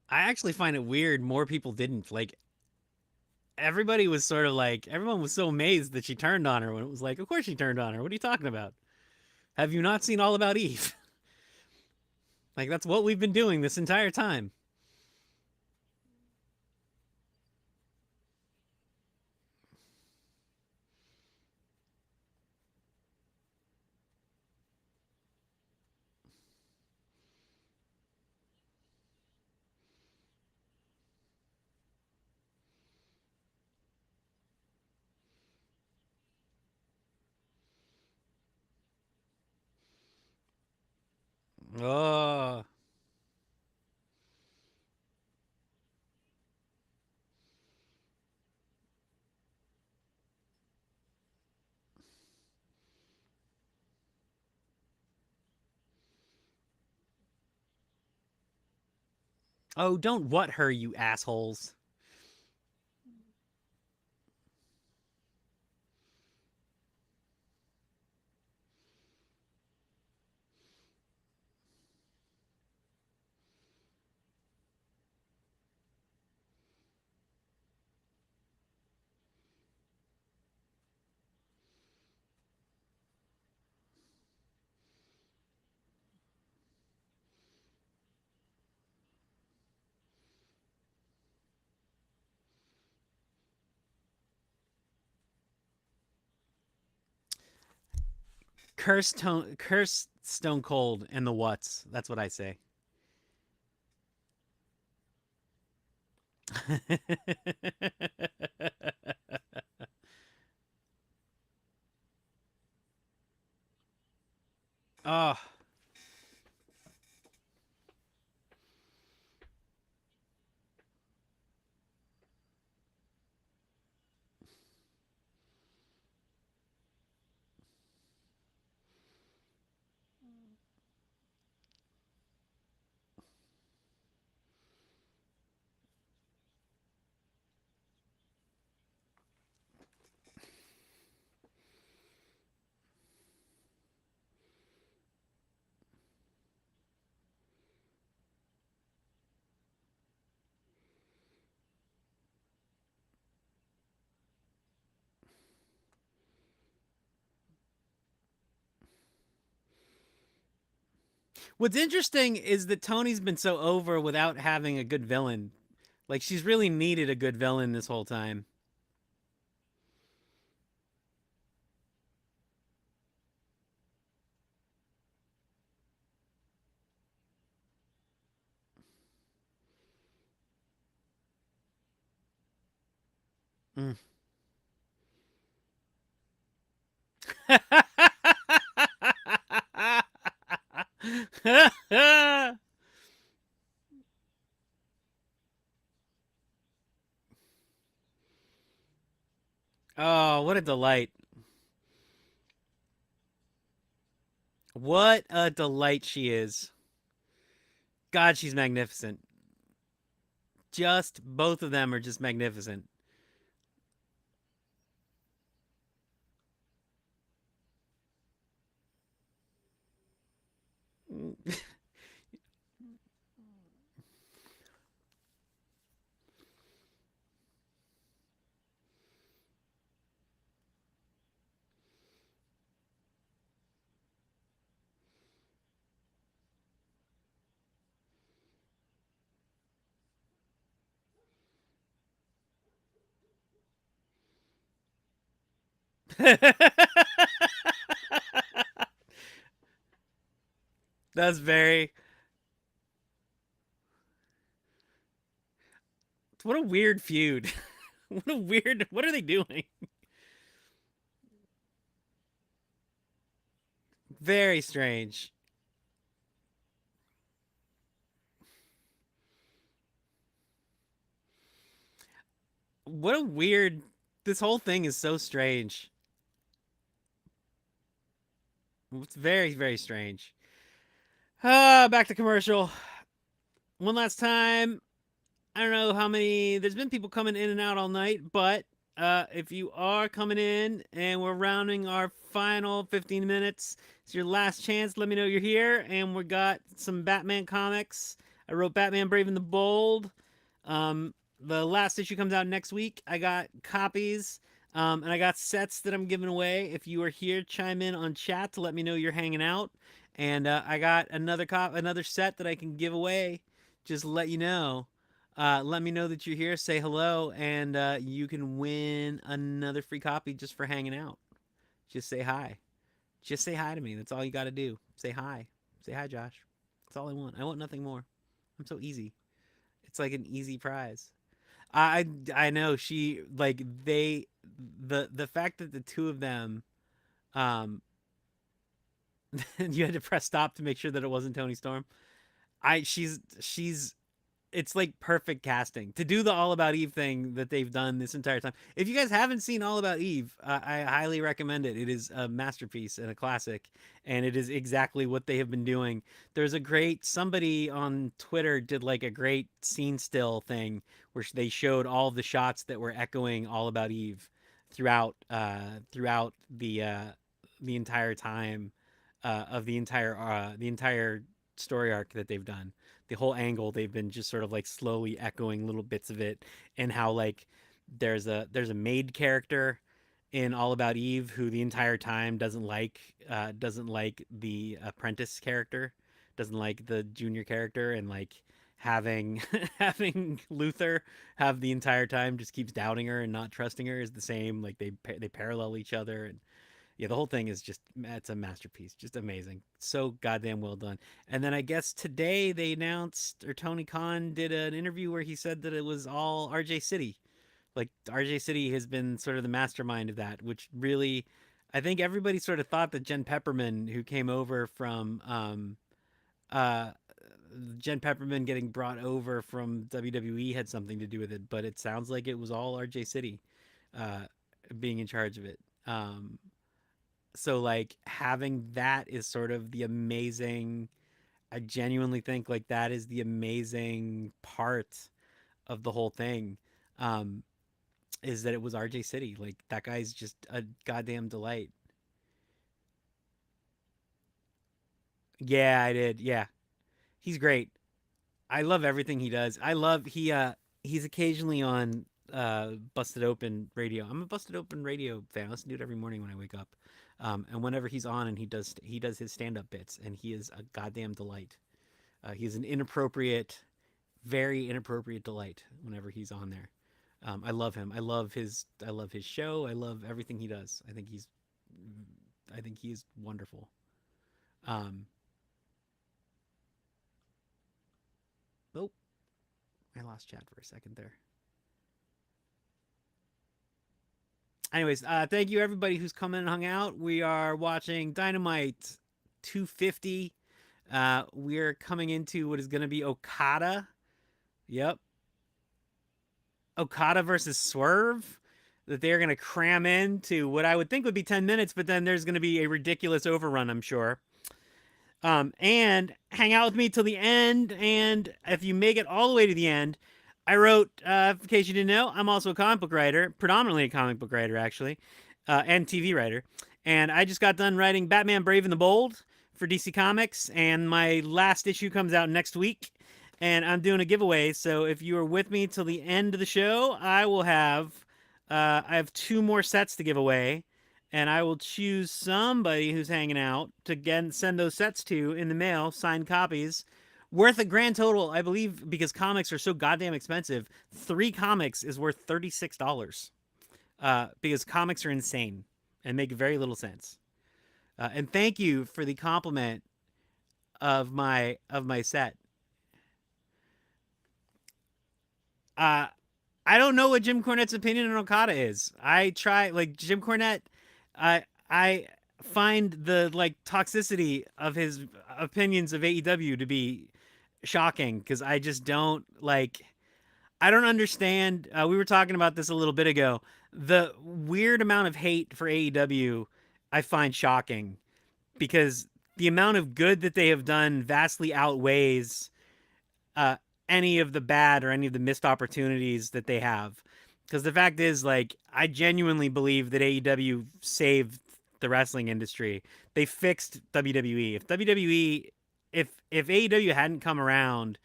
I actually find it weird more people didn't. Like, everybody was sort of like, everyone was so amazed that she turned on her when it was like, of course she turned on her. What are you talking about? Have you not seen All About Eve? Like, that's what we've been doing this entire time. Oh, oh, don't what her, you assholes. Curse Stone Cold and the what's. That's what I say. Oh, what's interesting is that Tony's been so over without having a good villain. Like she's really needed a good villain this whole time. Mm. Oh, what a delight. What a delight she is. God, she's magnificent. Just both of them are just magnificent. That's very. What a weird feud. What a weird. What are they doing? Very strange. What a weird. This whole thing is so strange. It's very, very strange. Back to commercial. One last time. I don't know how many. There's been people coming in and out all night, but if you are coming in and we're rounding our final 15 minutes, it's your last chance. Let me know you're here. And we got some Batman comics. I wrote Batman Brave and the Bold. The last issue comes out next week. I got copies. And I got sets that I'm giving away. If you are here, chime in on chat to let me know you're hanging out. And I got another set that I can give away. Just let you know. Let me know that you're here. Say hello, and you can win another free copy just for hanging out. Just say hi. Just say hi to me. That's all you got to do. Say hi. Say hi, Josh. That's all I want. I want nothing more. I'm so easy. It's like an easy prize. I know she like they the fact that the two of them um you had to press stop to make sure that it wasn't Tony Storm. She's it's like perfect casting to do the All About Eve thing that they've done this entire time. If you guys haven't seen All About Eve, I highly recommend it. It is a masterpiece and a classic, and it is exactly what they have been doing. There's a great somebody on Twitter did like a great scene still thing where they showed all of the shots that were echoing All About Eve throughout the entire time of the entire story arc that they've done. The whole angle they've been just sort of like slowly echoing little bits of it, and how like there's a maid character in All About Eve who the entire time doesn't like the apprentice character, doesn't like the junior character, and like having having Luther have the entire time just keeps doubting her and not trusting her is the same. Like they parallel each other, and yeah, the whole thing is just it's a masterpiece, just amazing, so goddamn well done. And then I guess today they announced, or Tony Khan did an interview where he said that it was all RJ City. Like RJ City has been sort of the mastermind of that, which really, I think everybody sort of thought that who came over from uh Jen Pepperman getting brought over from WWE had something to do with it, but it sounds like it was all RJ City uh being in charge of it. So like having that is sort of the amazing, I genuinely think like that is the amazing part of the whole thing. um is that it was RJ City. Like that guy's just a goddamn delight. Yeah, I did. Yeah, he's great. I love everything he does. I love he's occasionally on Busted Open Radio. I'm a Busted Open Radio fan. I listen to it every morning when I wake up. And whenever he's on and he does his stand up bits, and he is a goddamn delight. He's an inappropriate, very inappropriate delight whenever he's on there. I love him. I love his show. I love everything he does. I think he's wonderful. Um, oh, I lost chat for a second there. Anyways, thank you everybody who's come in and hung out. We are watching Dynamite 250. We're coming into what is going to be Okada. Yep, Okada versus Swerve. That they're going to cram into what I would think would be 10 minutes, but then there's going to be a ridiculous overrun, I'm sure. And hang out with me till the end. And if you make it all the way to the end, I wrote, in case you didn't know, I'm also a comic book writer, predominantly a comic book writer, actually, and TV writer. And I just got done writing Batman Brave and the Bold for DC Comics, and my last issue comes out next week. And I'm doing a giveaway, so if you are with me till the end of the show, I have two more sets to give away, and I will choose somebody who's hanging out to again send those sets to in the mail, signed copies, worth a grand total, I believe, because comics are so goddamn expensive. 3 comics is worth $36, because comics are insane and make very little sense. And thank you for the compliment of my set. Uh, I don't know what Jim Cornette's opinion on Okada is. I try like Jim Cornette. I find the like toxicity of his opinions of AEW to be shocking because I just don't like. I don't understand. We were talking about this a little bit ago. The weird amount of hate for AEW I find shocking because the amount of good that they have done vastly outweighs uh, any of the bad or any of the missed opportunities that they have. Because the fact is, like, I genuinely believe that AEW saved the wrestling industry. They fixed WWE. If AEW hadn't come around,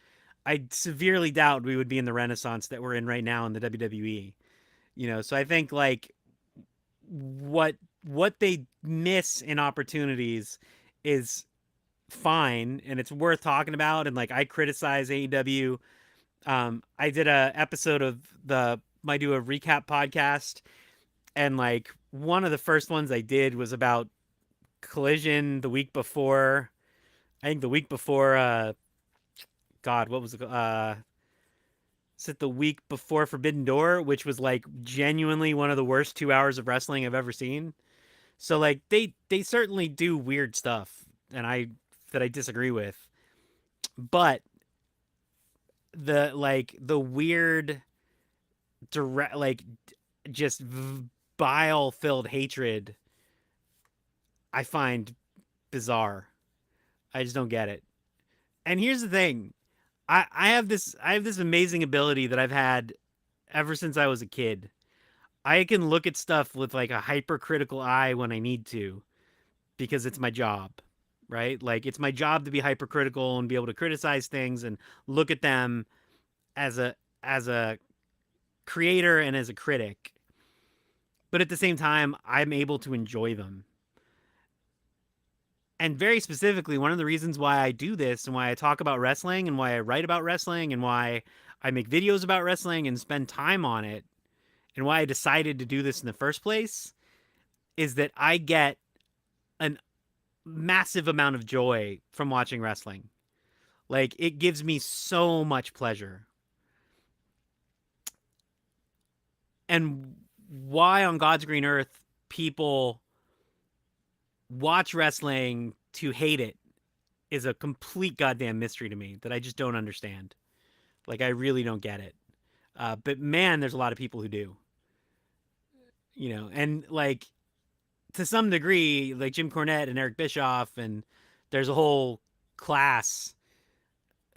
I severely doubt we would be in the renaissance that we're in right now in the WWE. So I think like what what they miss in opportunities is fine and it's worth talking about. And like I criticize AEW. I did a episode of the I do a recap podcast, and like one of the first ones I did was about Collision the week before. I think the week before. God, what was it? Is it the week before Forbidden Door, which was like genuinely one of the worst 2 hours of wrestling I've ever seen. So like they certainly do weird stuff, and I disagree with, but the weird direct like just bile filled hatred I find bizarre. I just don't get it. And here's the thing. I have this amazing ability that I've had ever since I was a kid. I can look at stuff with like a hypercritical eye when I need to because it's my job, right? Like it's my job to be hypercritical and be able to criticize things and look at them as a creator and as a critic. But at the same time, I'm able to enjoy them. And very specifically, one of the reasons why I do this and why I talk about wrestling and why I write about wrestling and why I make videos about wrestling and spend time on it and why I decided to do this in the first place is that I get a massive amount of joy from watching wrestling. Like it gives me so much pleasure. And why on God's green earth people watch wrestling to hate it is a complete goddamn mystery to me that I just don't understand. Like I really don't get it. But man, there's a lot of people who do. And like to some degree, like Jim Cornette and Eric Bischoff, and there's a whole class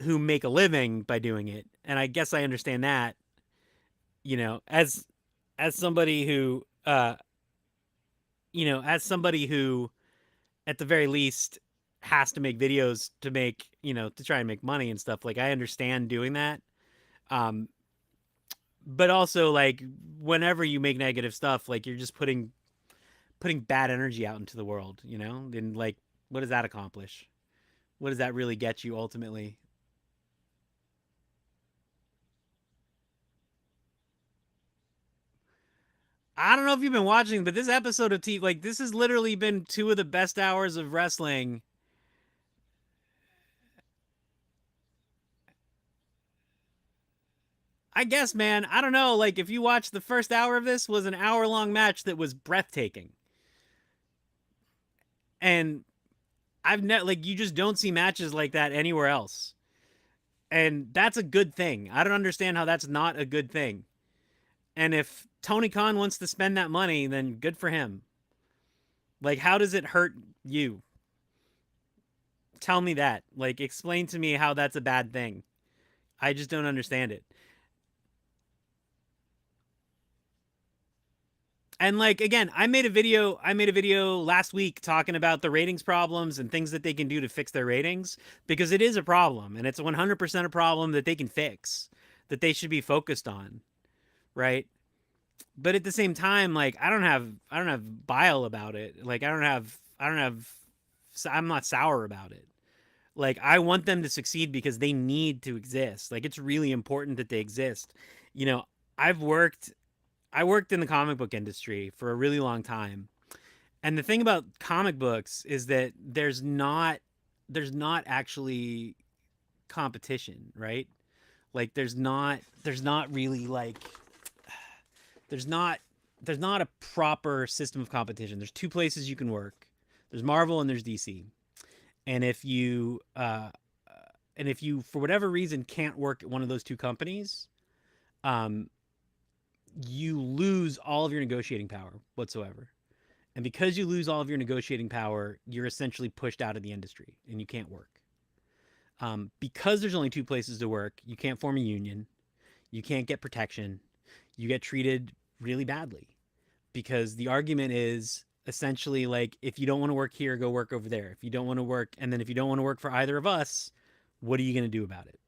who make a living by doing it, and I guess I understand that. As somebody who, as somebody who, at the very least, has to make videos to make, to try and make money and stuff. Like I understand doing that. Um, but also like whenever you make negative stuff, like you're just putting bad energy out into the world, and like what does that accomplish? What does that really get you ultimately? I don't know if you've been watching, but this episode of T like this has literally been two of the best hours of wrestling. I guess, man, I don't know, like if you watch the first hour of this was an hour long match that was breathtaking. And I've net like you just don't see matches like that anywhere else. And that's a good thing. I don't understand how that's not a good thing. And if Tony Khan wants to spend that money, then good for him. Like, how does it hurt you? Tell me that. Like, explain to me how that's a bad thing. I just don't understand it. And like again, I made a video last week talking about the ratings problems and things that they can do to fix their ratings because it is a problem and it's 100% a problem that they can fix, that they should be focused on, right? But at the same time, like I don't have bile about it. Like I don't have I'm not sour about it. Like I want them to succeed because they need to exist. Like it's really important that they exist. You know, I've worked I worked in the comic book industry for a really long time. And the thing about comic books is that there's not actually competition, right? Like there's not really like there's not there's not a proper system of competition. There's two places you can work. There's Marvel and there's DC. And if you for whatever reason can't work at one of those two companies, um, you lose all of your negotiating power whatsoever. And because you lose all of your negotiating power, you're essentially pushed out of the industry and you can't work. Because there's only two places to work, you can't form a union, you can't get protection, you get treated really badly. Because the argument is essentially like, if you don't want to work here, go work over there. If you don't want to work, and then if you don't want to work for either of us, what are you going to do about it?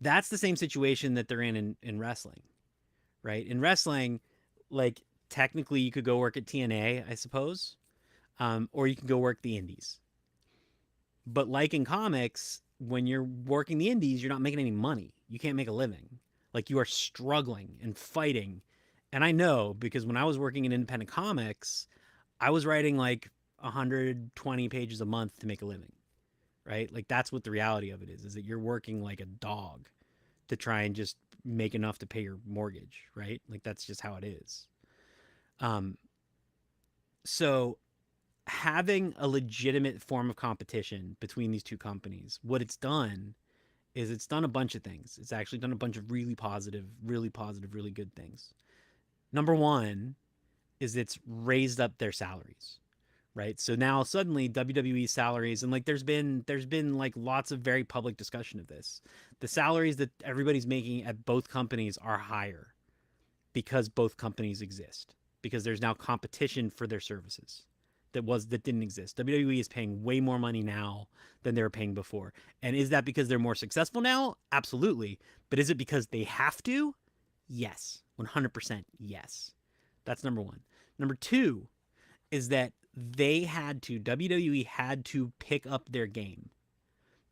That's the same situation that they're in wrestling, right? In wrestling, like technically you could go work at TNA, I suppose, or you can go work the indies. But like in comics, when you're working the indies, you're not making any money. You can't make a living. Like you are struggling and fighting. And I know because when I was working in independent comics, I was writing like 120 pages a month to make a living, right? Like that's what the reality of it is that you're working like a dog to try and just make enough to pay your mortgage, right? Like that's just how it is. Um, so having a legitimate form of competition between these two companies, what it's done is it's done a bunch of things. It's actually done a bunch of really positive, really good things. Number one is it's raised up their salaries, right? So now suddenly WWE salaries, and like there's been like lots of very public discussion of this. The salaries that everybody's making at both companies are higher because both companies exist, because there's now competition for their services that didn't exist. WWE is paying way more money now than they were paying before. And is that because they're more successful now? Absolutely. But is it because they have to? Yes. 100% yes. That's number one. Number two is that WWE had to pick up their game,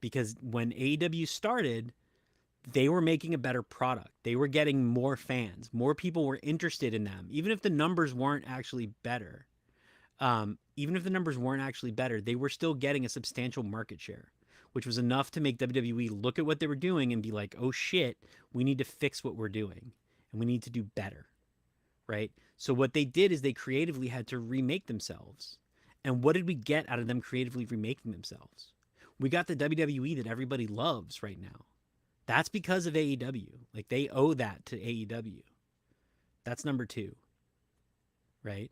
because when AEW started, they were making a better product. They were getting more fans. More people were interested in them, even if the numbers weren't actually better. They were still getting a substantial market share, which was enough to make WWE look at what they were doing and be like, oh shit, we need to fix what we're doing and we need to do better, right? So what they did is they creatively had to remake themselves. And what did we get out of them creatively remaking themselves? We got the WWE that everybody loves right now. That's because of AEW. Like they owe that to AEW. That's number two, right?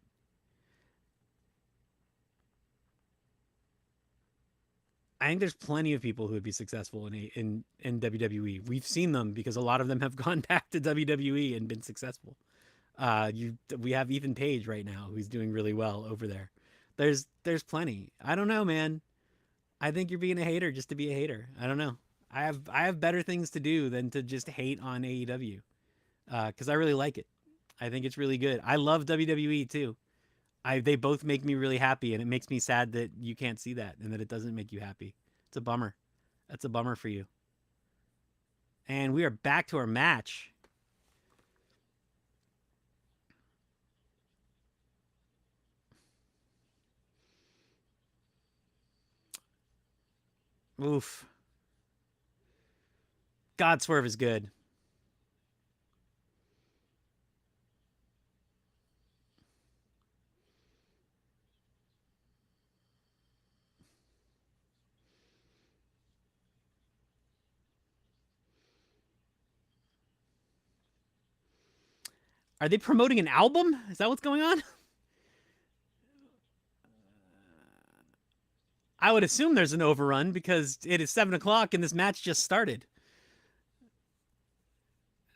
I think there's plenty of people who would be successful in WWE. We've seen them because a lot of them have gone back to WWE and been successful. We have Ethan Page right now who's doing really well over there. There's plenty. I don't know, man. I think you're being a hater just to be a hater. I don't know. I have better things to do than to just hate on AEW. Because I really like it. I think it's really good. I love WWE too. They both make me really happy, and it makes me sad that you can't see that and that it doesn't make you happy. It's a bummer. That's a bummer for you. And we are back to our match. Oof. God, Swerve is good. Are they promoting an album? Is that what's going on? I would assume there's an overrun because it is 7 o'clock and this match just started.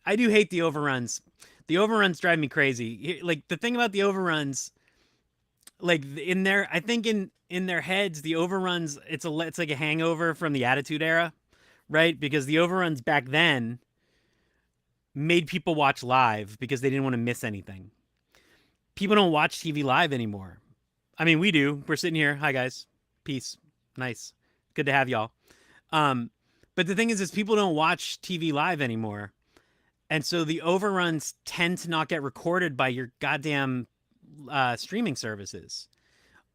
I do hate the overruns. The overruns drive me crazy. Like the thing about the overruns, like in their, I think in their heads, the overruns, it's like a hangover from the Attitude Era, right? Because the overruns back then made people watch live because they didn't want to miss anything. People don't watch TV live anymore. I mean, we do. We're sitting here. Hi guys. Peace. Nice. Good to have y'all. Um, but the thing is people don't watch TV live anymore. And so the overruns tend to not get recorded by your goddamn streaming services.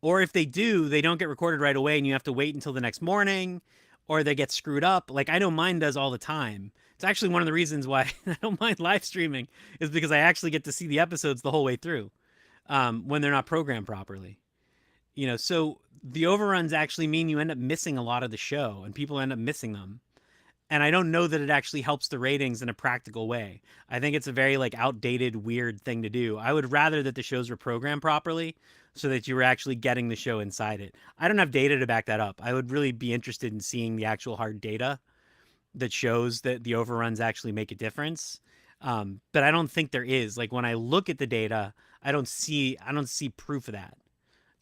Or if they do, they don't get recorded right away and you have to wait until the next morning, or they get screwed up. Like I know mine does all the time. It's actually one of the reasons why I don't mind live streaming is because I actually get to see the episodes the whole way through when they're not programmed properly. So the overruns actually mean you end up missing a lot of the show and people end up missing them. And I don't know that it actually helps the ratings in a practical way. I think it's a very like outdated, weird thing to do. I would rather that the shows were programmed properly so that you were actually getting the show inside it. I don't have data to back that up. I would really be interested in seeing the actual hard data that shows that the overruns actually make a difference. But I don't think there is. Like when I look at the data, I don't see proof of that.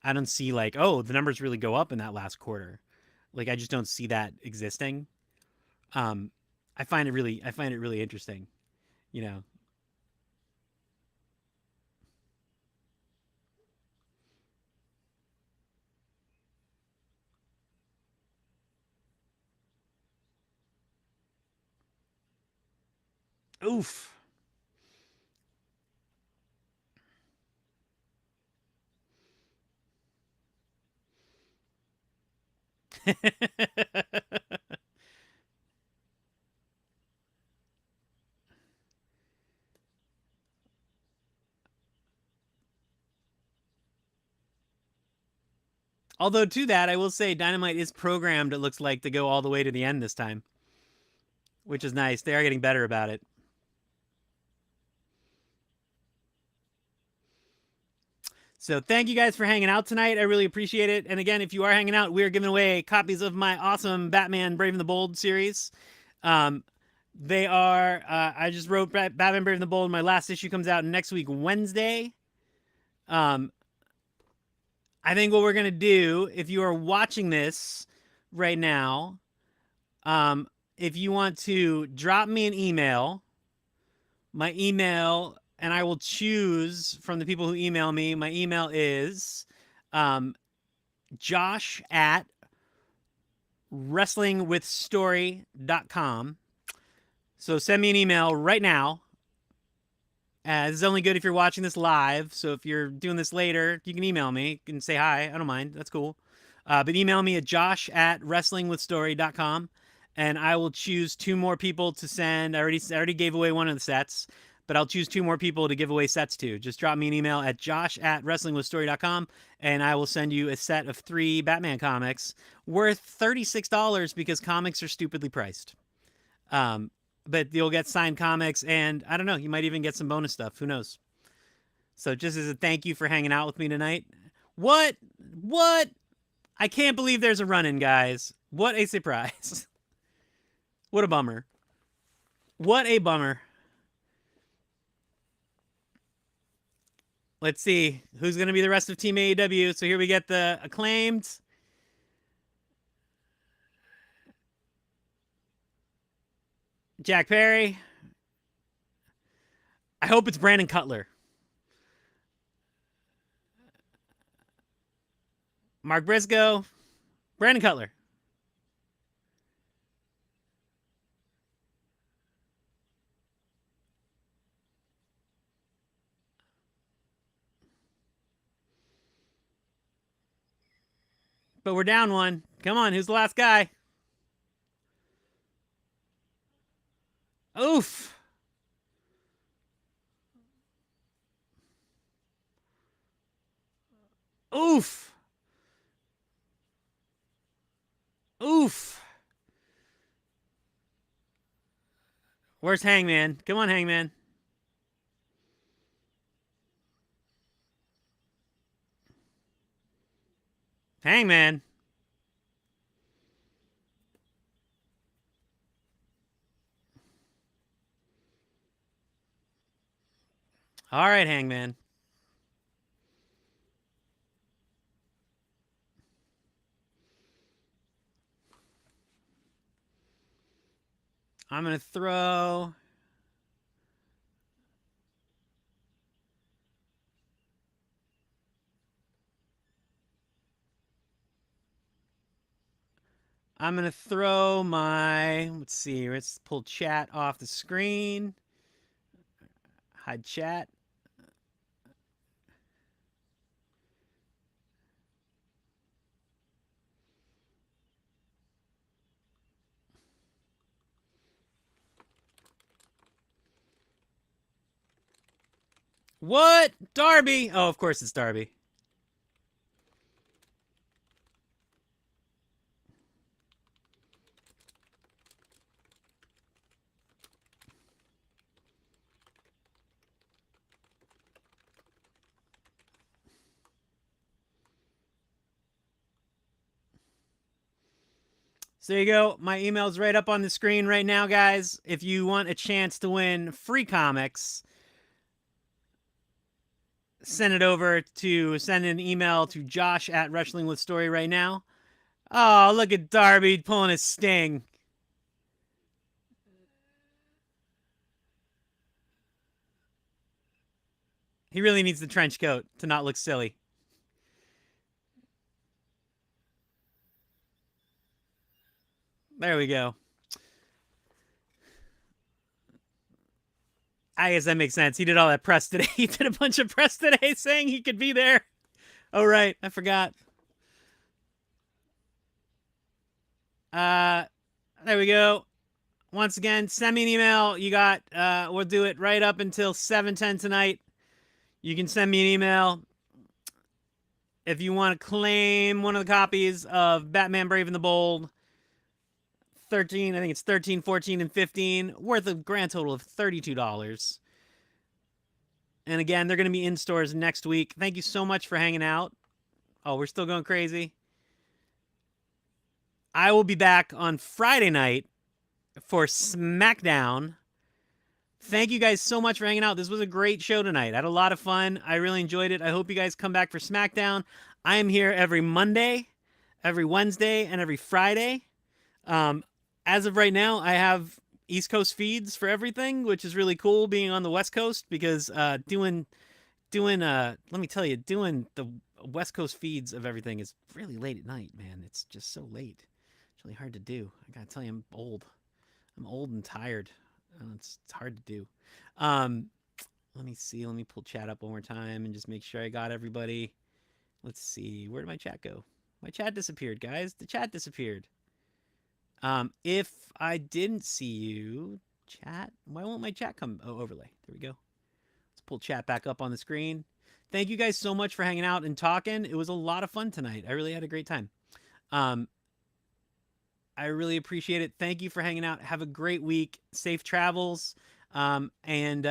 I don't see like, oh, the numbers really go up in that last quarter. Like I just don't see that existing. Um, I find it really interesting. You know, oof. Although to that, I will say Dynamite is programmed. It looks like to go all the way to the end this time, which is nice. They are getting better about it. So thank you guys for hanging out tonight. I really appreciate it. And again, if you are hanging out, we are giving away copies of my awesome Batman Brave and the Bold series. Um, they are. I just wrote Batman Brave and the Bold. My last issue comes out next week, Wednesday. Um, I think what we're gonna do, if you are watching this right now, um, if you want to drop me an email, my email, and I will choose from the people who email me. My email is um, Josh at wrestlingwithstory.com. So send me an email right now. This is only good if you're watching this live. So if you're doing this later, you can email me. You can say hi. I don't mind. That's cool. But email me at josh at wrestlingwithstory.com and I will choose two more people to send. I already gave away one of the sets, but I'll choose two more people to give away sets to. Just drop me an email at josh at wrestlingwithstory.com and I will send you a set of 3 Batman comics worth $36 because comics are stupidly priced. Um, but you'll get signed comics, and I don't know, you might even get some bonus stuff. Who knows? So just as a thank you for hanging out with me tonight. What? What? I can't believe there's a run-in, guys. What a surprise. What a bummer. What a bummer. Let's see who's going to be the rest of Team AEW. So here we get the acclaimed. Jack Perry. I hope it's Brandon Cutler. Mark Briscoe. Brandon Cutler. But we're down one. Come on, who's the last guy? Oof. Oof. Oof. Where's Hangman? Come on, Hangman. Hangman. All right, Hangman. I'm gonna throw. I'm gonna throw my. Let's see. Let's pull chat off the screen. Hide chat. What? Darby? Oh, of course it's Darby. So there you go. My email's right up on the screen right now, guys. If you want a chance to win free comics, send an email to Josh at Wrestling with Story right now. Oh, look at Darby pulling his sting. He really needs the trench coat to not look silly. There we go. I guess that makes sense. He did all that press today. He did a bunch of press today saying he could be there. Oh, right. I forgot. Uh, there we go. Once again, send me an email. We'll do it right up until 7:10 tonight. You can send me an email if you want to claim one of the copies of Batman Brave and the Bold. 13, I think it's 13, 14, and 15, worth a grand total of $32. And again, they're going to be in stores next week. Thank you so much for hanging out. Oh, we're still going crazy. I will be back on Friday night for SmackDown. Thank you guys so much for hanging out. This was a great show tonight. I had a lot of fun. I really enjoyed it. I hope you guys come back for SmackDown. I am here every Monday, every Wednesday, and every Friday. As of right now, I have East Coast feeds for everything, which is really cool being on the West Coast because let me tell you, doing the West Coast feeds of everything is really late at night, man. It's just so late. It's really hard to do. I gotta tell you, I'm old. I'm old and tired. It's hard to do. Um, Let me see. Let me pull chat up one more time and just make sure I got everybody. Let's see. Where did my chat go? My chat disappeared, guys. The chat disappeared. If I didn't see you, chat, why won't my chat come? Oh, overlay. There we go. Let's pull chat back up on the screen. Thank you guys so much for hanging out and talking. It was a lot of fun tonight. I really had a great time. I really appreciate it. Thank you for hanging out. Have a great week. Safe travels. And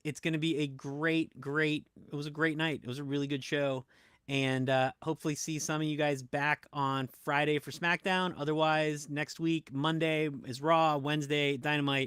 it's going to be a it was a great night. It was a really good show. And hopefully see some of you guys back on Friday for SmackDown. Otherwise, next week, Monday is Raw, Wednesday, Dynamite,